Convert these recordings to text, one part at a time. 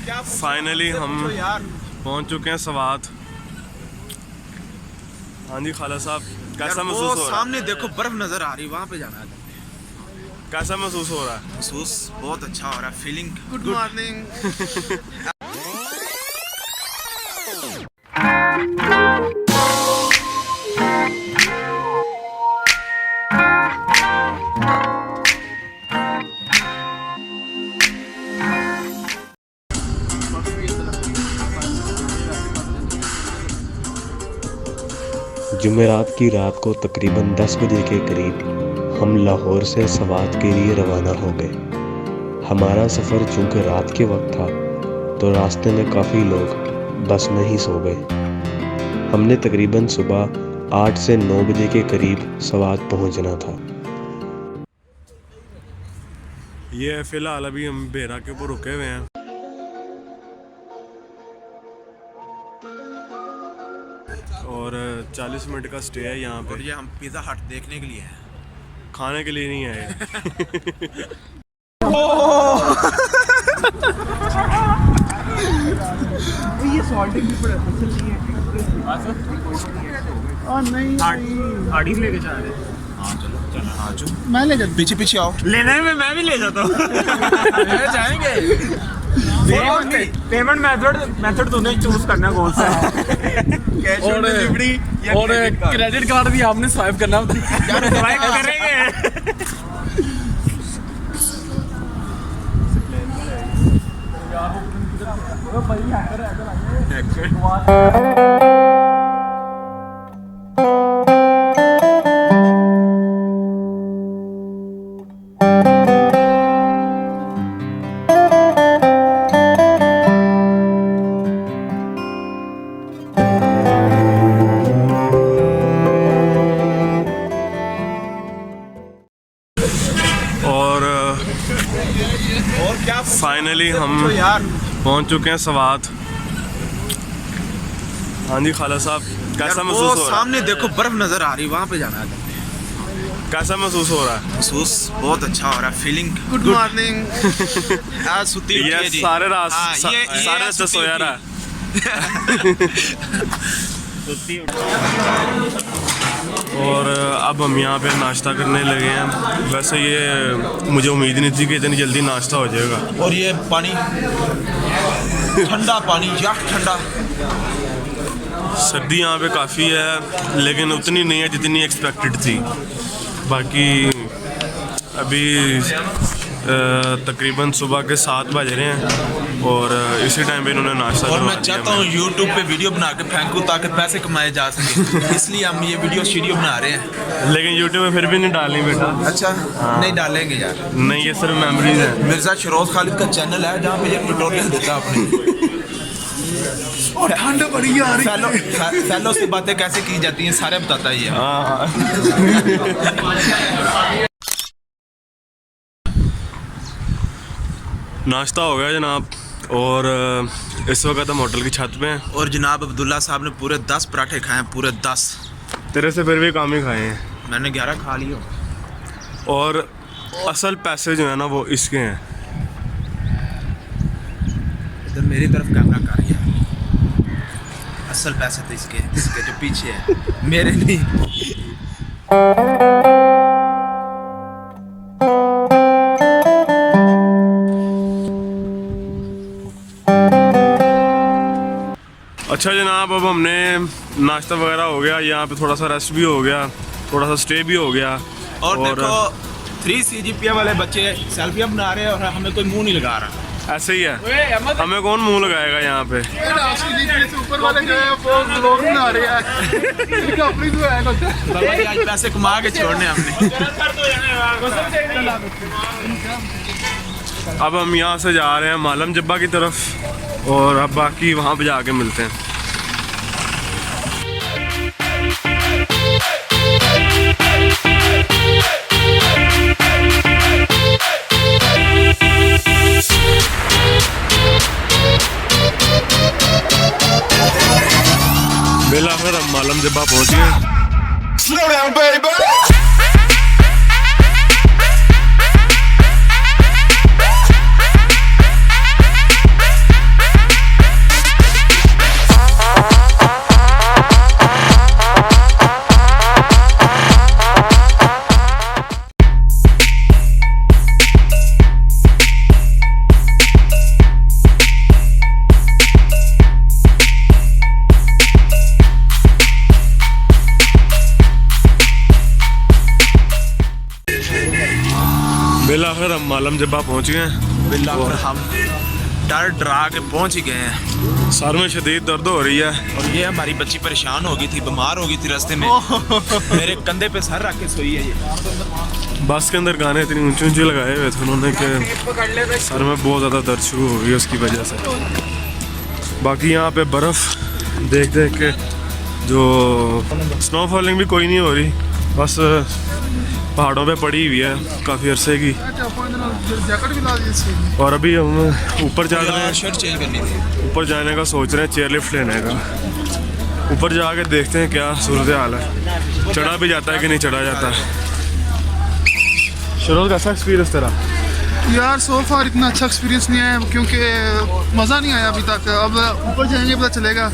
Finally हम पहुंच चुके हैं सवात। हाँ जी खाला साहब, कैसा महसूस हो रहा है? सामने देखो बर्फ नजर आ रही, वहाँ पे जाना है। कैसा महसूस हो रहा है? महसूस बहुत अच्छा हो रहा है, फीलिंग गुड मॉर्निंग। जुमेरात की रात को तकरीबन 10 बजे के करीब हम लाहौर से सवात के लिए रवाना हो गए। हमारा सफ़र चूँकि रात के वक्त था तो रास्ते में काफ़ी लोग बस में ही सो गए। हमने तकरीबन सुबह 8 से 9 बजे के करीब सवात पहुंचना था। ये फ़िलहाल अभी हम बेरा के ऊपर रुके हुए हैं और 40 मिनट का स्टे है यहाँ पे। और ये हम पिज़्ज़ा हट देखने के लिए हैं, खाने के लिए नहीं आए। ये सॉल्टिंग भी पड़ा नहीं गाड़ी लेके जा रहे हैं। हाँ चलो चलो, हाँ जो मैं ले जाता पीछे पीछे आओ। लेने में मैं भी ले जाता हूँ। जाएंगे। पेमेंट मेथड तूने चूज करना कौन सा है। और क्रेडिट कार्ड भी आपने स्वाइप करना यार, स्वाइप करेंगे। और क्या फाइनली हम पहुंच चुके हैं सवात। हाँ जी खाला साहब, कैसा महसूस हो रहा है? सामने देखो बर्फ नजर आ रही, वहाँ पे जाना है। कैसा महसूस हो रहा है? महसूस बहुत अच्छा हो रहा है, फीलिंग गुड मॉर्निंग। आज सुती ये सारे रास्ते सोया रहा है। और अब हम यहाँ पे नाश्ता करने लगे हैं। वैसे ये मुझे उम्मीद नहीं थी कि इतनी जल्दी नाश्ता हो जाएगा। और ये पानी ठंडा, पानी याक ठंडा। सर्दी यहाँ पे काफ़ी है लेकिन उतनी नहीं है जितनी एक्सपेक्टेड थी। बाकी अभी तकरीबन सुबह के 7 बज रहे हैं और इसी टाइम पे इन्होंने नाश्ता और मैं चाहता हूँ यूट्यूब पे वीडियो बना के फेंकूँ ताकि पैसे कमाए जा सके, इसलिए हम ये वीडियो बना रहे हैं। लेकिन यूट्यूब पे फिर भी नहीं डालनी बेटा। अच्छा नहीं डालेंगे यार। नहीं, ये सिर्फ मेमोरीज है। मिर्जा शरोज खालिद का चैनल है जहाँ पे ये ट्यूटोरियल देता है अपने। और ठंड बड़ी आ रही है, फैलो से बातें कैसे की जाती हैं सारे बताता ही है। नाश्ता हो गया जनाब और इस वक्त हम होटल की छत पे हैं। और जनाब अब्दुल्ला साहब ने पूरे 10 पराठे खाए हैं, पूरे 10। तेरे से फिर भी कम ही खाए हैं। मैंने 11 खा लिए। और असल पैसे जो है ना वो इसके हैं। इधर मेरी तरफ कैमरा कर रही है। असल पैसे तो इसके जो पीछे है, मेरे नहीं। अच्छा जनाब, अब हमने नाश्ता वगैरह हो गया, यहाँ पे थोड़ा सा रेस्ट भी हो गया, थोड़ा सा स्टे भी हो गया। और देखो 3 CGPA वाले बच्चे सेल्फियाँ बना रहे हैं और हमें कोई मुंह नहीं लगा रहा। ऐसे ही है, हमें कौन मुंह लगाएगा यहाँ पे। ऊपर वाले जो है वो लोग बना रहे हैं। अपनी जो है आज पैसे कमा के छोड़ने हमने। अब हम यहाँ से जा रहे हैं मालम जब्बा की तरफ और अब बाकी वहाँ पे जाके मिलते हैं। बेला फिर हम मालम जब्बा पहुँच गए। आखिर हम मालम जब्बा पहुँच गए हैं। बिल्कुल हम डर डरा के पहुंच ही गए हैं। सर में शदीद दर्द हो रही है। और ये हमारी बच्ची परेशान हो गई थी, बीमार हो गई थी रास्ते में। मेरे कंधे पे सर रख के सोई है ये। बस के अंदर गाने इतनी ऊंचे ऊंचे लगाए हुए थे उन्होंने कि सर में बहुत ज़्यादा दर्द शुरू हो गई उसकी वजह से। बाकी यहाँ पे बर्फ़ देख देख के जो स्नो फॉलिंग भी कोई नहीं हो रही, बस पहाड़ों पे पड़ी हुई है काफ़ी अरसे की। और अभी हम ऊपर जा रहे हैं, शर्ट चेंज करनी थी। ऊपर जाने का सोच रहे हैं, चेयर लिफ्ट लेने का। ऊपर जाके देखते हैं क्या सूरत हाल है, चढ़ा भी जाता है कि नहीं चढ़ा जाता है। शरोज कैसा एक्सपीरियंस तेरा? यार सो फार इतना अच्छा एक्सपीरियंस नहीं आया क्योंकि मज़ा नहीं आया अभी तक। अब ऊपर जाएंगे पता चलेगा।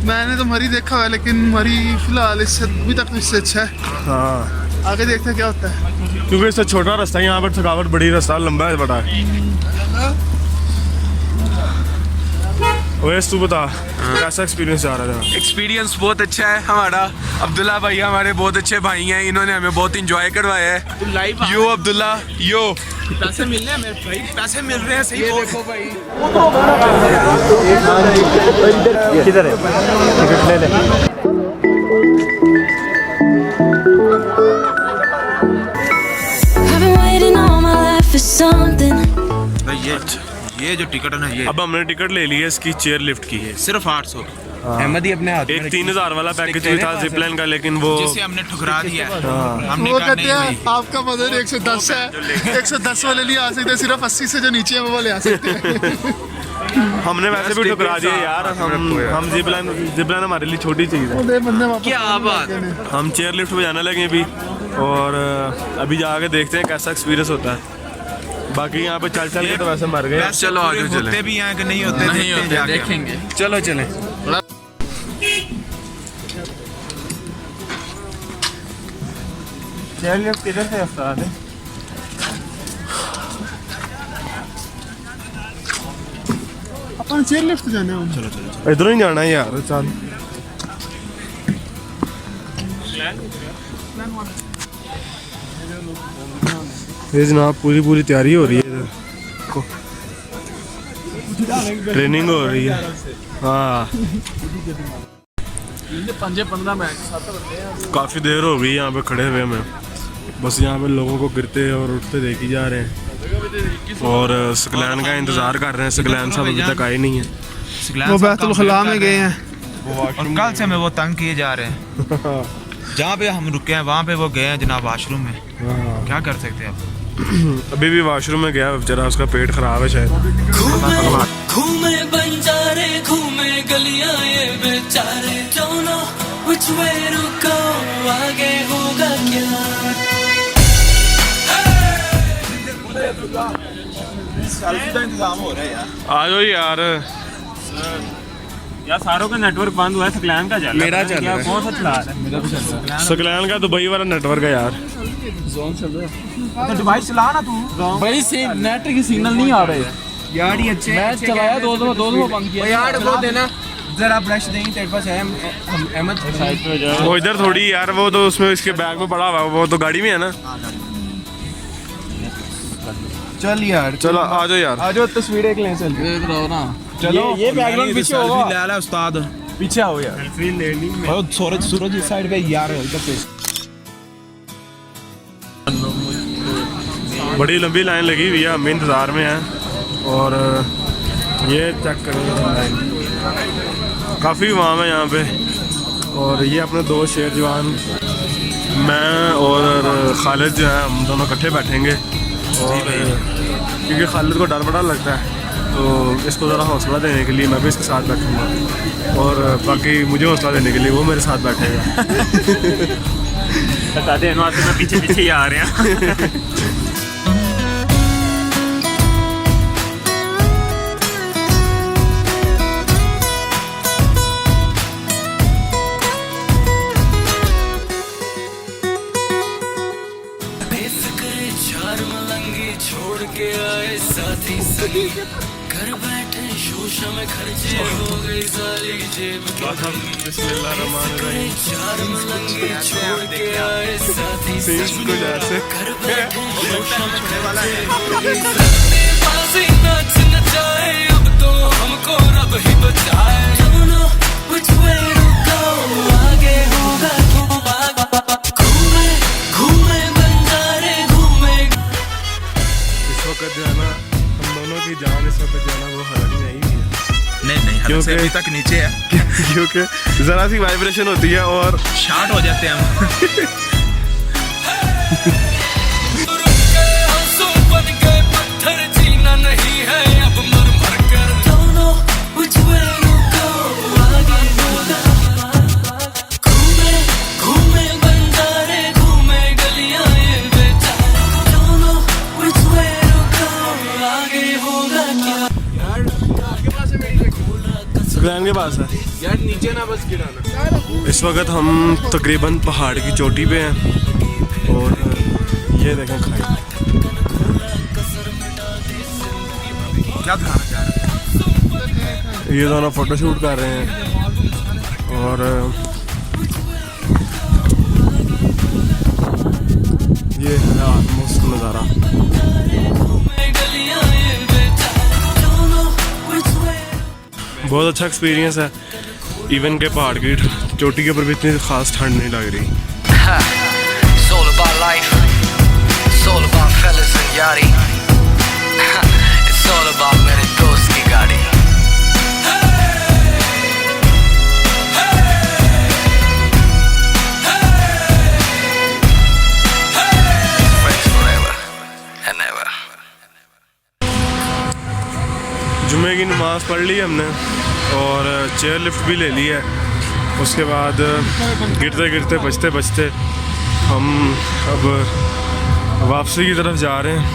मैंने तो मरी देखा हुआ है लेकिन मरी फिलहाल इससे अभी तक तो इससे अच्छा है। हाँ, आगे देखते हैं क्या होता है। क्योंकि इससे छोटा रास्ता है, यहाँ पर थकावट बड़ी, रास्ता लंबा है बड़ा है। वैसे तू बता कैसा एक्सपीरियंस जा रहा था? एक्सपीरियंस बहुत अच्छा है हमारा। अब्दुल्ला भाई हमारे बहुत अच्छे भाई हैं, इन्होंने हमें बहुत इंजॉय करवाया है। यो अब्दुल्ला यो। पैसे मिल रहे हैं मेरे भाई, पैसे मिल रहे हैं सही। ये देखो भाई, किधर है? टिकट ले ले। ये जो टिकट है ना, ये अब हमने टिकट ले ली है, इसकी चेयर लिफ्ट की है सिर्फ 800। अहमद ही अपने हाथ एक 3000 वाला पैकेज भी था जिपलाइन का, लेकिन वो जिसे हमने ठुकरा दिया। हमने वो कहा कहते नहीं हैं भाई, आपका बजट 110 है, 110 वाले नहीं आ सकते, सिर्फ 80 से जो नीचे है वो वाले आ सकते हैं। हमने वैसे भी ठुकरा दिया यार। हम जिपलाइन हमारे लिए छोटी चीज़ है। दे बंदे वापस क्या बात। हम चेयर लिफ्ट में जाने लगे अभी, और अभी जाके देखते हैं कैसा एक्सपीरियंस होता है। बाकी यहाँ पे चल चल के तो वैसे मर गए। वैसे चलो आगे पूरे चलें। होते भी हैं कि नहीं होते, नहीं देखते हैं होते, जाके। देखेंगे। चलो चलें। चेयर लिफ्ट किधर से उस्ताद है? अपन चेयर लिफ्ट जाने हैं। चलो इधरों ही जाना है यार, चल। ये जनाब पूरी तैयारी हो रही है इधर को, ट्रेनिंग हो रही है। हाँ, 15 मिनट काफ़ी देर हो गई यहाँ पे खड़े हुए हमें। बस यहाँ पे लोगों को गिरते और उठते देख ही जा रहे हैं, और सकलैन का इंतज़ार कर रहे हैं। सकलैन साहब अभी तक आए नहीं है। वो बैतुल खला में गए हैं। और कल से हमें वो तंग किए जा रहे हैं। जहाँ पे हम रुके हैं वहाँ पे वो गए हैं जनाब वॉशरूम में। क्या कर सकते हैं आप? अभी भी वॉशरूम में गया बेचारा, उसका पेट खराब है शायद। घूमे बंजारे घूमे गलियां ये बेचारे, don't know which way to go, आगे होगा क्या। सेल्फी का इंतजाम हो रहा है यार। आ जाओ यार। यार सारों का नेटवर्क बंद हुआ है, सकलैन का चल रहा है। मेरा चल रहा है। कौन सा चला रहा है? सकलैन का दुबई वाला नेटवर्क है यार। तो डिवाइस चला ना तू। भाई से नेट की सिग्नल नहीं आ रहे यार ये अच्छे मैं चलाया दो दफा बंद किया यार वो देना जरा ब्रश देंगे तेरे पास है अहमद साइड पे जाओ। वो इधर थोड़ी यार, वो तो उसमें इसके बैग में पड़ा हुआ है, वो तो गाड़ी में है ना। चल यार चलो आ जाओ यार। आ जाओ तस्वीर एक लें। चल देख रहा हो ना। चलो ये बैकग्राउंड पीछे होगा। ले ला उस्ताद, पीछे आओ यार। और सूरज इस साइड पे यार इधर पे। बड़ी लंबी लाइन लगी हुई है, हम इंतज़ार में हैं। और ये चेक करो लाइन, काफ़ी आवाम है यहाँ पे। और ये अपने दो शेर जवान, मैं और खालिद जो है, हम दोनों इकट्ठे बैठेंगे। और क्योंकि खालिद को डर बड़ा लगता है, तो इसको ज़रा हौसला देने के लिए मैं भी इसके साथ बैठूँगा, और बाकी मुझे हौसला देने के लिए वो मेरे साथ बैठेगा। बता दे मैं पीछे पीछे ही आ रहे हैं। बेफिक्र चार मलंगी छोड़ के आए साथी सही, घर बैठ बैठे शोशा में खर्चे हो गई सारी जेब बिस्मिल्लाहिर्रहमानिर्रहीम। चार मलंगे छोड़ के आए साथी सीन्स कुछ ऐसे। घर बैठे शोशा में खर्चे हो गई सारी बाजी नाच नचाए अब तो हमको रब ही बचाए Don't know which way to go आगे होगा क्या घूमे घूमे बंजारे घूमे इस वक्त जो है ना हम दोनों की जान इस वक्त जो है ना वो हल्की नहीं हुई है नहीं हद से अभी तक नीचे है क्योंकि ज़रा सी वाइब्रेशन होती है और शार्ट हो जाते हैं हम रुक गए आंसू बन गए पत्थर जीना नहीं है अब मर मर कर Don't know which way to go आगे होगा घूमे घूमे बंजारे घूमे गलियां ये बेचारे Don't know which way to go आगे होगा क्या सुकरान के पास है यार नीचे ना बस गिराना। इस वक्त हम तकरीबन पहाड़ की चोटी पे हैं और ये देखें खाई क्या दिखाना चाह रहे हैं ये दोनों फोटो शूट कर रहे हैं और ये है ऑलमोस्ट नज़ारा। गलियां ये बेचारे Don't know which way बहुत अच्छा एक्सपीरियंस है। इवन के पहाड़ की चोटी के ऊपर भी इतनी खास ठंड नहीं लग रही। It's all about life. It's all about fellas and yachty. It's all about मेरे दोस्त की गाड़ी. Friends forever and ever. जुम्मे की नमाज़ पढ़ ली हमने और चेयर लिफ्ट भी ले ली है। उसके बाद गिरते गिरते बचते बचते हम अब वापसी की तरफ जा रहे हैं।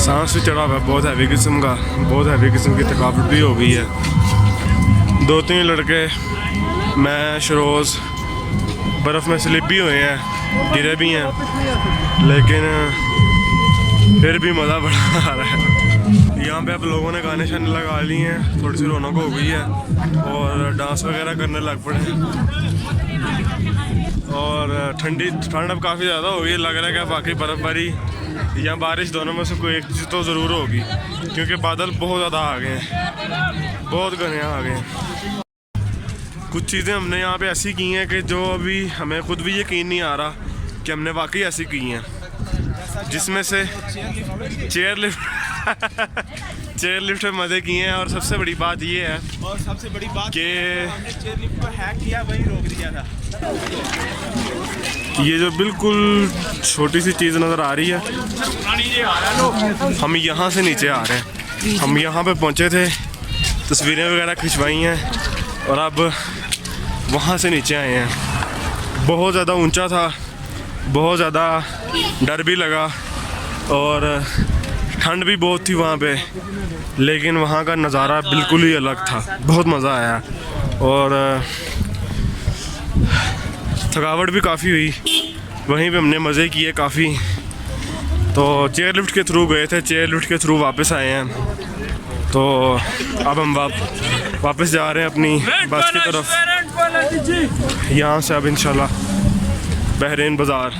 सांस भी चढ़ा हुआ है बहुत हैवी किस्म का, बहुत हैवी किस्म की थकावट भी हो गई है। 2-3 लड़के मैं शरोज़ बर्फ़ में स्लिप भी हुए हैं, गिरे भी हैं, लेकिन फिर भी मज़ा बड़ा आ रहा है। यहाँ पे अब लोगों ने गाने शाने लगा लिए हैं, थोड़ी सी रौनक हो गई है और डांस वगैरह करने लग पड़े हैं। और ठंड अब काफ़ी ज़्यादा हो गई, लग रहा है कि बाकी बर्फ़बारी या बारिश दोनों में से कोई एक चीज़ तो ज़रूर होगी क्योंकि बादल बहुत ज़्यादा आ गए हैं, बहुत घने आ गए हैं। कुछ चीज़ें हमने यहाँ पे ऐसी की हैं कि जो अभी हमें खुद भी यकीन नहीं आ रहा कि हमने वाकई ऐसी की हैं, जिसमें से चेयर लिफ्ट में मज़े किए हैं। और सबसे बड़ी बात ये है और सबसे बड़ी बात कि चेयर लिफ्ट को हैक किया वही रोक दिया था। ये जो बिल्कुल छोटी सी चीज़ नज़र आ रही है, हम यहाँ से नीचे आ रहे हैं। हम यहाँ पे पहुँचे थे, तस्वीरें वगैरह खिंचवाई हैं और अब वहाँ से नीचे आए हैं। बहुत ज़्यादा ऊंचा था, बहुत ज़्यादा डर भी लगा और ठंड भी बहुत थी वहाँ पे, लेकिन वहाँ का नज़ारा बिल्कुल ही अलग था। बहुत मज़ा आया और थकावट भी काफ़ी हुई, वहीं पे हमने मज़े किए काफ़ी। तो चेयर लिफ्ट के थ्रू गए थे, चेयर लिफ्ट के थ्रू वापस आए हैं। तो अब हम वापस जा रहे हैं अपनी बस की तरफ, यहाँ से अब इंशाल्लाह बहरीन बाज़ार।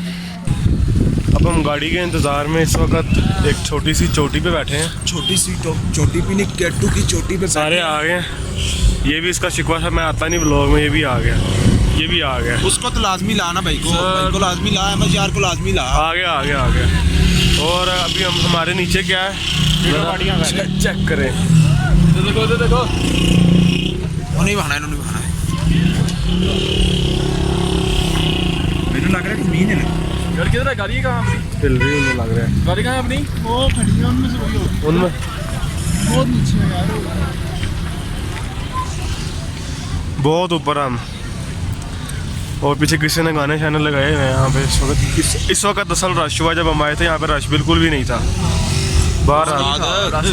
अब हम गाड़ी के इंतज़ार में इस वक्त एक छोटी सी चोटी पे बैठे हैं। छोटी सी चोटी भी नहीं, केटू की चोटी पे सारे आ गए हैं। ये भी इसका शिकवा था, मैं आता नहीं ब्लॉग में, ये भी आ गया, ये भी आ गया। उसको तो लाजमी लाना भाई को लाजमी ला, एमएस यार को लाजमी ला। आ गया। और अभी हम हमारे नीचे क्या है चेक करें। देखो नहीं बहाना, इन्होंने बहाना है। मेरे लग रहा है कि नींद है ना यार, किधर है गाड़ी? कहाँ अपनी हिल रही उन्हें लग रहा है। गाड़ी कहाँ है अपनी? वो खड़ी है उनमें से वही होगी, उनमें बहुत नीचे है यार, बहुत ऊपर हम। और पीछे किसी ने गाने शाने लगाए हुए हैं यहाँ पे। इस वक्त असल रश हुआ, जब हम आए थे यहाँ पे रश बिल्कुल भी नहीं था बाहर।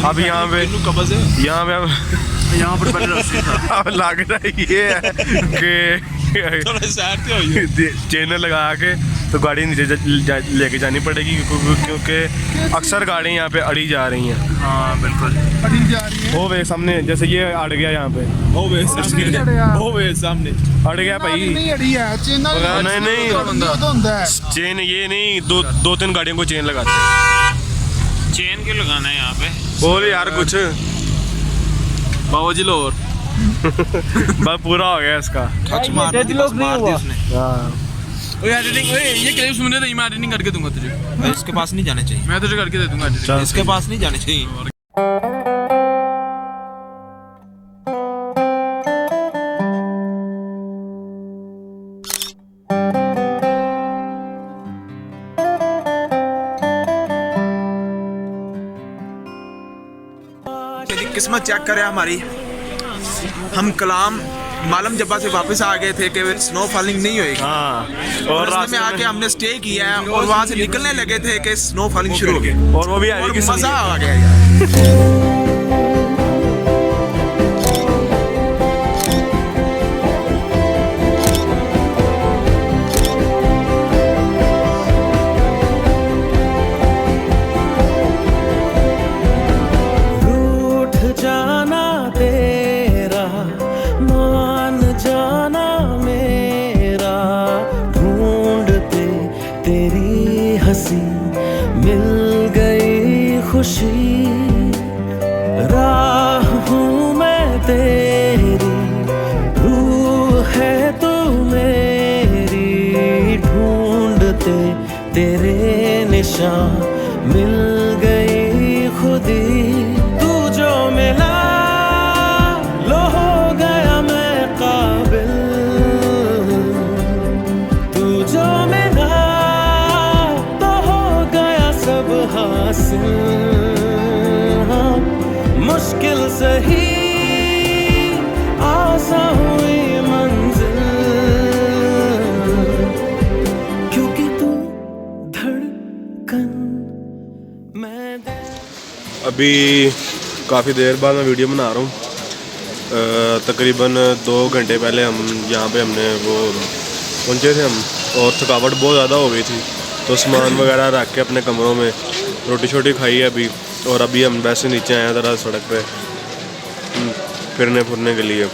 अब यहाँ पे यहाँ पर अब लग रहा है ये है कि चैनल लगा के तो गाड़ी नीचे लेके जानी पड़ेगी क्योंकि अक्सर गाड़ियाँ यहाँ पे अड़ी जा रही हैं। हाँ बिल्कुल। अड़ी जा रही है। वो वे सामने जैसे ये अड़ गया यहाँ पे, वो वे सामने अड़ गया भाई। नहीं अड़ी है चेन नहीं होता है। चेन ये नहीं, दो तीन गाड़ियों को चेन लगाते हैं। चेन क्यों लगाना है यहाँ पे? बोल यार कुछ बाबा जी लो और बस पूरा हो गया इसका। टच मार दी उसने। हाँ ओए एडिटिंग, ओए ये क्लिप सुन रहे थे, मैं एडिटिंग करके दूंगा तुझे। इसके पास नहीं जाने चाहिए, मैं तुझे करके दे दूंगा एडिटिंग। इसके पास नहीं जाने चाहिए। किस्मत चेक करे हमारी, हम कलाम मालम जब्बा से वापस आ गए थे कि स्नो फॉलिंग नहीं होएगी। हाँ और रास्ते में आके हमने स्टे किया है और वहाँ से निकलने लगे थे कि स्नो फॉलिंग शुरू हो गई और वो भी और आएगी। मजा आ गया यार। रूठ जाना तेरा, मान जाना मेरा, ढूंढते तेरी हंसी मिल गई खुशी, राह हूँ मैं तेरी, रूह है तू मेरी, ढूंढते तेरे निशान मिल गई खुदी, तू जो मिला लो हो गया मैं काबिल, तू जो मिला तो हो गया सब हासिल, हाँ, मुश्किल सही आसान हुई मंजिल, क्योंकि तू धड़कन मैं अभी काफ़ी देर बाद मैं वीडियो बना रहा हूँ। तकरीबन 2 घंटे पहले हम यहाँ पे हमने वो पहुँचे थे हम, और थकावट बहुत ज़्यादा हो गई थी, तो सामान वगैरह रख के अपने कमरों में रोटी शोटी खाई है अभी, और अभी हम वैसे नीचे आए हैं ज़रा सड़क पे फिरने फुरने के लिए।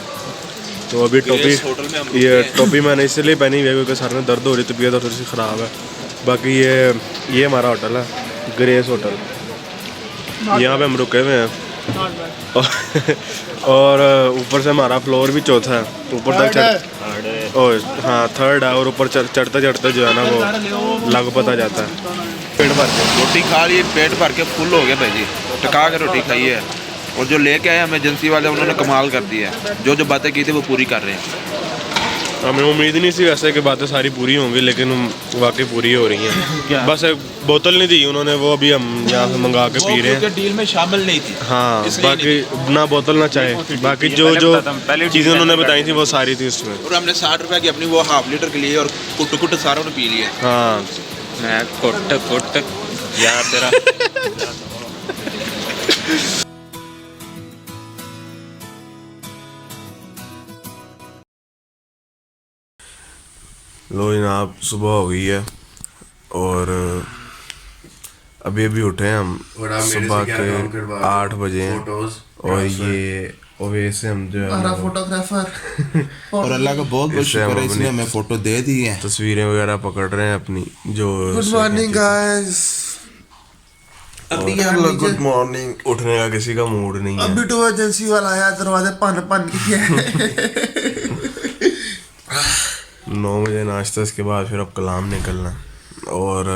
तो अभी टोपी मैंने इसलिए पहनी हुई है क्योंकि सर में दर्द हो रही, तबीयत थोड़ी सी ख़राब है। बाकी ये हमारा होटल है, ग्रेस होटल, यहाँ पे हम रुके हुए हैं। और ऊपर से हमारा फ्लोर भी चौथा है, ऊपर तक और हाँ 3rd है, और ऊपर चढ़ते चढ़ते जो है ना वो लग पता जाता है। पेट भर के रोटी खा ली, पेट भर के फुल हो गया भाई जी, टका के रोटी खाई है। और जो लेके आए इमरजेंसी वाले उन्होंने कमाल कर दिया है, जो बातें की थी वो पूरी कर रहे हैं। हमें उम्मीद नहीं सी वैसे कि बातें सारी पूरी होंगी, लेकिन वाकई पूरी हो रही हैं। बस एक बोतल नहीं दी उन्होंने, वो अभी हम यहाँ से मंगा के पी रहे हैं। डील में शामिल नहीं थी। हाँ बाकी ना बोतल ना चाय, बाकी जो चीज़ें उन्होंने बताई थी वो सारी थी उसमें। और हमने 60 रुपए की अपनी वो हाफ लीटर के लिए और कुट सारों ने पी लिया। हाँ मैं कुट यार तेरा लो जनाब, सुबह हो गई है और अभी उठे हैं हम सुबह के 8 बजे हैं, और ये ओवैसे हम जो है फोटोग्राफर और अल्लाह का बहुत बहुत शुक्र है, इसने हमें फोटो दे दी है। तस्वीरें वगैरह पकड़ रहे हैं अपनी जो। Good morning guys. Good morning. उठने का किसी का मूड नहीं है। अभी तो एजेंसी वाला आया, दरवाजे पन के 9 बजे नाश्ता, इसके बाद फिर अब कलाम निकलना। और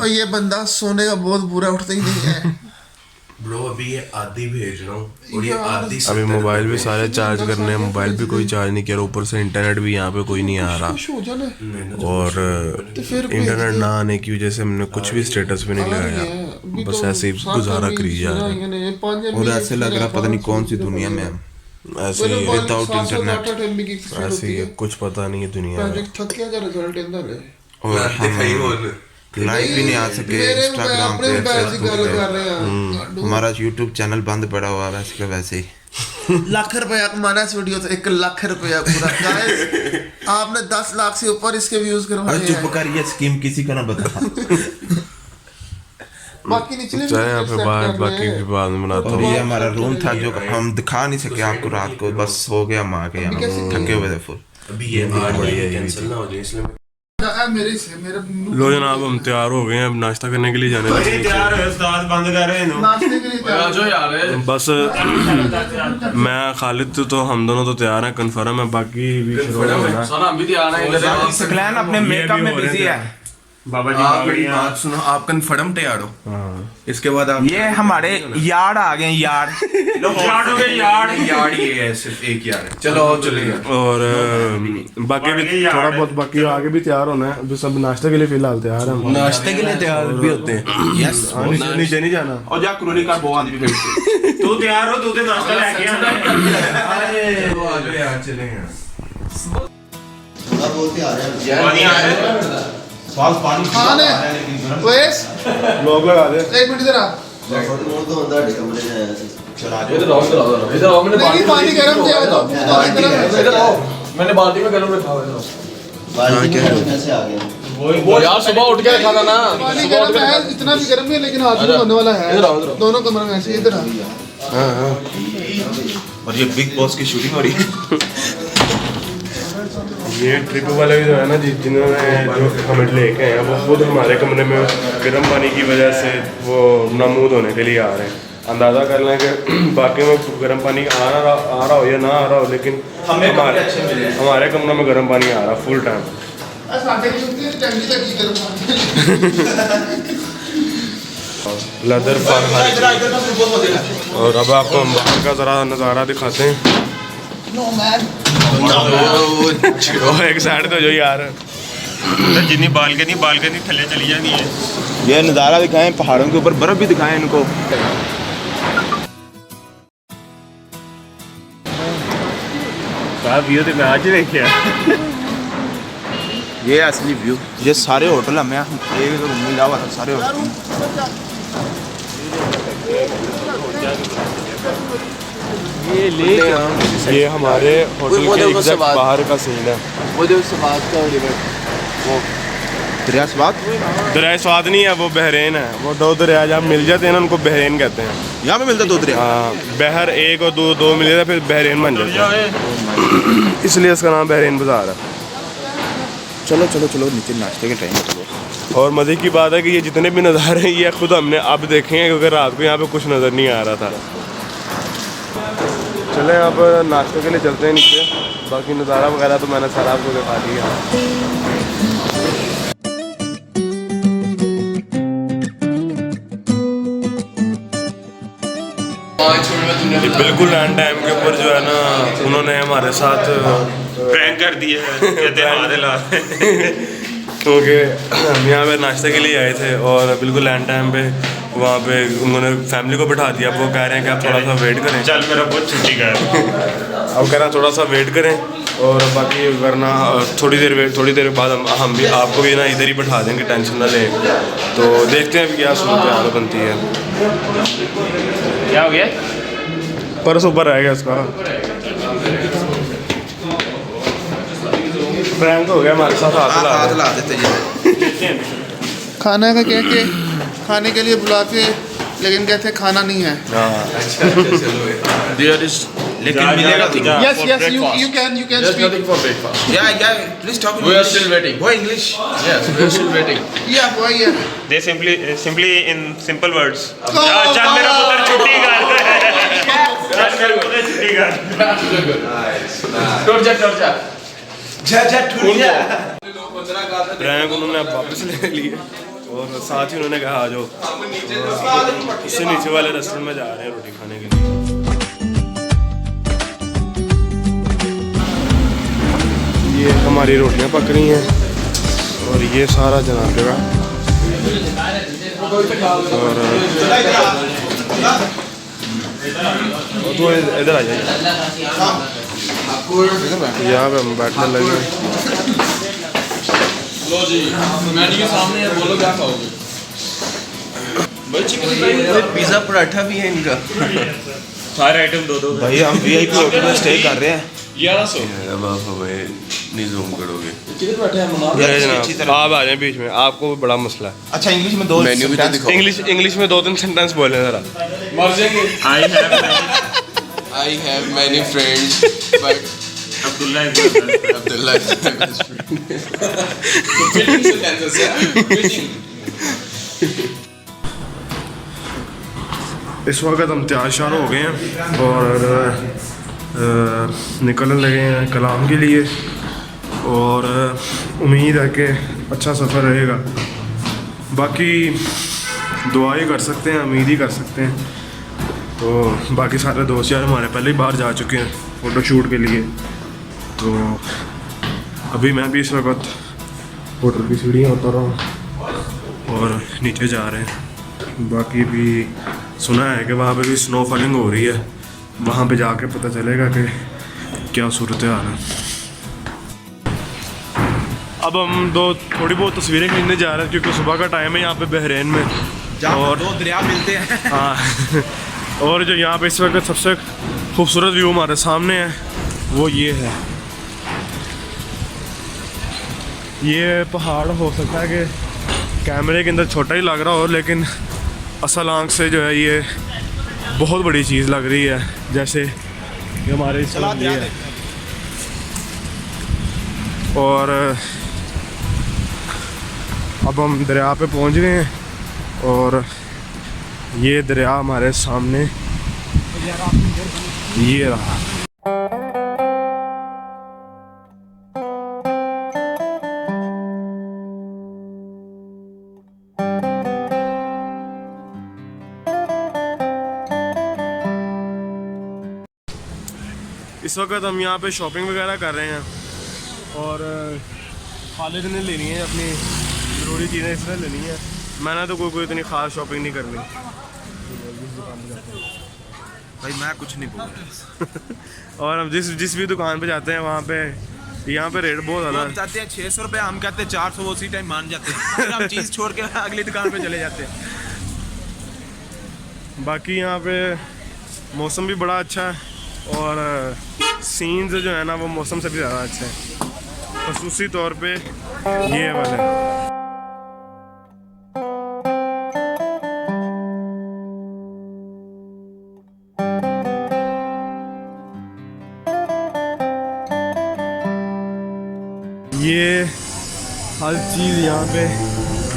ये बंदा सोने का बहुत बुरा उठता ही नहीं है। ब्रो अभी ये आधी भेज रहा हूँ और ये आधी अभी मोबाइल भी सारे चार्ज करने हैं, मोबाइल भी कोई चार्ज नहीं किया, ऊपर से इंटरनेट भी यहाँ पे कोई नहीं आ रहा, और इंटरनेट ना आने की वजह से हमने कुछ भी स्टेटस पे नहीं लगाया, बस ऐसे ही गुजारा करी जा रहा है। और ऐसे लग रहा पता नहीं कौन सी दुनिया में हम, ऐसे ही विदाउट इंटरनेट ऐसे ही कुछ पता नहीं है दुनिया में। और हम लाइव भी नहीं आ सके इंस्टाग्राम पे, फेसबुक पे, हमारा यूट्यूब चैनल बंद पड़ा हुआ है वैसे ही। लाख रुपया कमाना इस वीडियो से, 1 लाख रुपया पूरा। Guys, आपने 10 लाख से ऊपर इसके व्यूज करवाए हैं। चुप कर, ये स्कीम किसी को ना बता। बाकी निचले चाहे यहाँ पे बाकी की बाद में बनाता और हूँ। ये हमारा रूम था जो हम दिखा नहीं सके आपको रात को, बस सो गया हम आ गए, थके हुए थे फुल। अभी ये कैंसिल ना हो जाए इसलिए मेरे लो जनाब हम तैयार हो गए हैं, अब नाश्ता करने के लिए जाने लगे हैं। तैयार हो उस्ताद बंद कर रहे हैं नाश्ते के लिए तैयार जो यार बस मैं खालिद तो हम दोनों तो तैयार हैं, कन्फर्म है, बाकी भी शुरू हो गया। सर हम भी तैयार हैं। सकलैन अपने मेकअप में बिजी है। बाबा जी आप मेरी बात सुनो, आप कन्फर्म तैयार हो? हाँ। इसके बाद आप ये हमारे यार्ड आ गए, यार्ड यार्ड ये है, सिर्फ एक यार्ड है। चलो चलिए। और बाकी भी थोड़ा बहुत बाकी आगे भी तैयार होना है, अभी सब नाश्ते के लिए फिलहाल तैयार हैं। नाश्ते के लिए तैयार भी होते हैं। यस, नीचे नहीं जाना। और जा क्रोनी का बहुत भी बैठते। तू तैयार हो, तू तो नाश्ता लेके आ। अरे वो आ जाओ यार, चलें यार। पानी आ रहा है। खान है वेस ब्लॉग लगा दे। 1 मिनट इधर आ। इधर आओ मैंने नहीं पानी गर्म किया है तो इधर आओ, मैंने बाल्टी में गरम रखा हुआ है। वो यार सुबह उठ के खाना ना, पानी गर्म है, इतना भी गर्म नहीं लेकिन आदमी होने वाला है। दोनों कमरे में ऐसे इधर आ। और ये बिग बॉस की शूटिंग हो रही है। ये ट्रिप वाले भी जो है ना जिन्होंने जो हमें लेके आए हैं वो खुद हमारे कमरे में गर्म पानी की वजह से वो नमूद होने के लिए आ रहे हैं। अंदाज़ा कर लें कि बाकी में गर्म पानी आ रहा हो या ना आ रहा हो, लेकिन हमारे कमरे में गर्म पानी आ रहा फुल टाइम। लेदर और अब आपको हम बाहर का ज़रा नज़ारा दिखाते हैं। एक साइड तो जो यार जितनी बालकनी थले चली जानी है। ये नज़ारा दिखाएं, पहाड़ों के ऊपर बर्फ भी दिखाएं इनको। व्यू तो मैं आज ही देखा। ये असली व्यू। ये सारे होटल हमें एक तो मिला हुआ था, सारे होटल। ये हमारे होटल के एग्जैक्ट बाहर का सीन है। वो जो समाज का वो दरिया स्वाद, दरिया स्वाद नहीं है, वो बहरीन है। वो 2 दरिया जब मिल जाते हैं ना उनको बहरीन कहते हैं। यहाँ पे मिलता 2 दरिया। हाँ, बहर 1 और 2 मिल जाता फिर बहरीन बन जाता है, इसलिए इसका नाम बहरीन बाजार है। चलो चलो चलो नीचे नाश्ते के टाइम में चलो। और मज़े की बात है कि ये जितने भी नज़ारे हैं ये खुद हमने अब देखे हैं, क्योंकि रात को यहाँ पे कुछ नज़र नहीं आ रहा था। चलें अब नाश्ते के लिए चलते हैं नीचे। बाकी नज़ारा वगैरह तो मैंने सारा आपको दिखा दिया। बिल्कुल एंड टाइम के ऊपर जो है ना उन्होंने हमारे साथ प्रैंक कर दिया है, कहते हैं हाथ हिला। क्योंकि हम यहाँ पे नाश्ते के लिए आए थे और बिल्कुल एंड टाइम पे वहाँ पे उन्होंने फैमिली को बिठा दिया। वो कह रहे हैं कि आप थोड़ा सा वेट करें। चल मेरा बहुत छुट्टी कर। अब कह रहे हैं थोड़ा सा वेट करें और बाकी वरना थोड़ी देर बाद हम भी आपको भी ना इधर ही बिठा देंगे, टेंशन ना लें। तो देखते हैं क्या सूरत हाल बनती है। क्या हो गया? परस ऊपर रहेगा इसका प्रैंक हो गया हमारे साथ। हाथ ला देते हैं। खाना का कह के खाने के लिए बुला के, लेकिन कहते खाना नहीं है। लेकिन मिलेगा तो। Yes, you can speak. for breakfast. Yeah, please talk. We are still waiting. Boy, English. Yes, we are still waiting. Yeah, boy, yeah. They simply in simple words. Oh, चल मेरा पुत्र छुट्टी कर। चल मेरा पुत्र छुट्टी कर। टोर जा प्रैंक उन्होंने अब वापस ले लिए और साथ ही उन्होंने कहा आ जाओ। इससे नीचे वाले रेस्टोरेंट में जा रहे हैं रोटी खाने के लिए। ये हमारी रोटियां पक रही हैं और ये सारा जनाब का और तो इधर आ जाइए, यहाँ पे हम बैठने लगे। लो जी, मेन्यू के सामने है, बोलो क्या खाओगे? भाई चिकन पिज़्ज़ा पराठा भी है इनका। सारे आइटम दो दो भाई हम वीआईपी होटल में स्टे कर रहे हैं। 1100 अब आप हमें नहीं जूम करोगे। किधर बैठे हैं मनार? यार, जनाब, अच्छी तरह- आप आ जाए बीच में, आपको बड़ा मसला है। अच्छा इंग्लिश में दो मेन्यू भी तो sentence- दिखाओ। इंग्लिश में 2-3 सेंटेंस बोले जरा। मर जाएंगे। I have many friends, but Abdullah Abdullah is my best friend. Building sentences, yeah? Building. इस वक्त हम तैयार शार हो गए हैं और निकलने लगे हैं कलाम के लिए और उम्मीद है कि अच्छा सफ़र रहेगा। बाकी दुआ ही कर सकते हैं, उम्मीद ही कर सकते हैं। तो बाकी सारे दोस्त यार हमारे पहले ही बाहर जा चुके हैं फ़ोटोशूट के लिए। तो अभी मैं भी इस वक्त होटल की सीढ़ियाँ उतर रहा हूँ और नीचे जा रहे हैं। बाकी भी सुना है कि वहाँ पे भी स्नो फॉलिंग हो रही है, वहाँ पे जाके पता चलेगा कि क्या सूरत हाल है। अब हम थोड़ी बहुत तस्वीरें खींचने जा रहे हैं क्योंकि सुबह का टाइम है यहाँ पे बहरीन में और 2 दरिया मिलते हैं। हाँ और जो यहाँ पे इस वक्त सबसे खूबसूरत व्यू हमारे सामने है वो ये है। ये पहाड़ हो सकता है कि कैमरे के अंदर छोटा ही लग रहा हो, लेकिन असल आँख से जो है ये बहुत बड़ी चीज़ लग रही है। जैसे ये हमारे इस तरफ ये है और अब हम दरिया पे पहुंच गए हैं और ये दरिया हमारे सामने ये रहा। इस वक्त हम यहाँ पे शॉपिंग वगैरह कर रहे हैं और खालिद ने लेनी है अपनी ज़रूरी चीज़ें, इसने लेनी है। मैंने तो कोई इतनी ख़ास शॉपिंग नहीं करनी। भाई मैं कुछ नहीं बोल और हम जिस भी दुकान पे जाते हैं वहाँ पे यहाँ पे रेट बहुत ज़्यादा हम चाहते हैं 600 रुपये, हम कहते हैं 400, वो उसी टाइम मान जाते हैं। फिर हम चीज़ छोड़ के अगली दुकान पे चले जाते हैं। बाकी यहाँ पे मौसम भी बड़ा अच्छा है और सीन्स जो है ना वो मौसम से भी ज़्यादा अच्छा है। खसूसी तौर पे ये वाले ये हर चीज़ यहाँ पे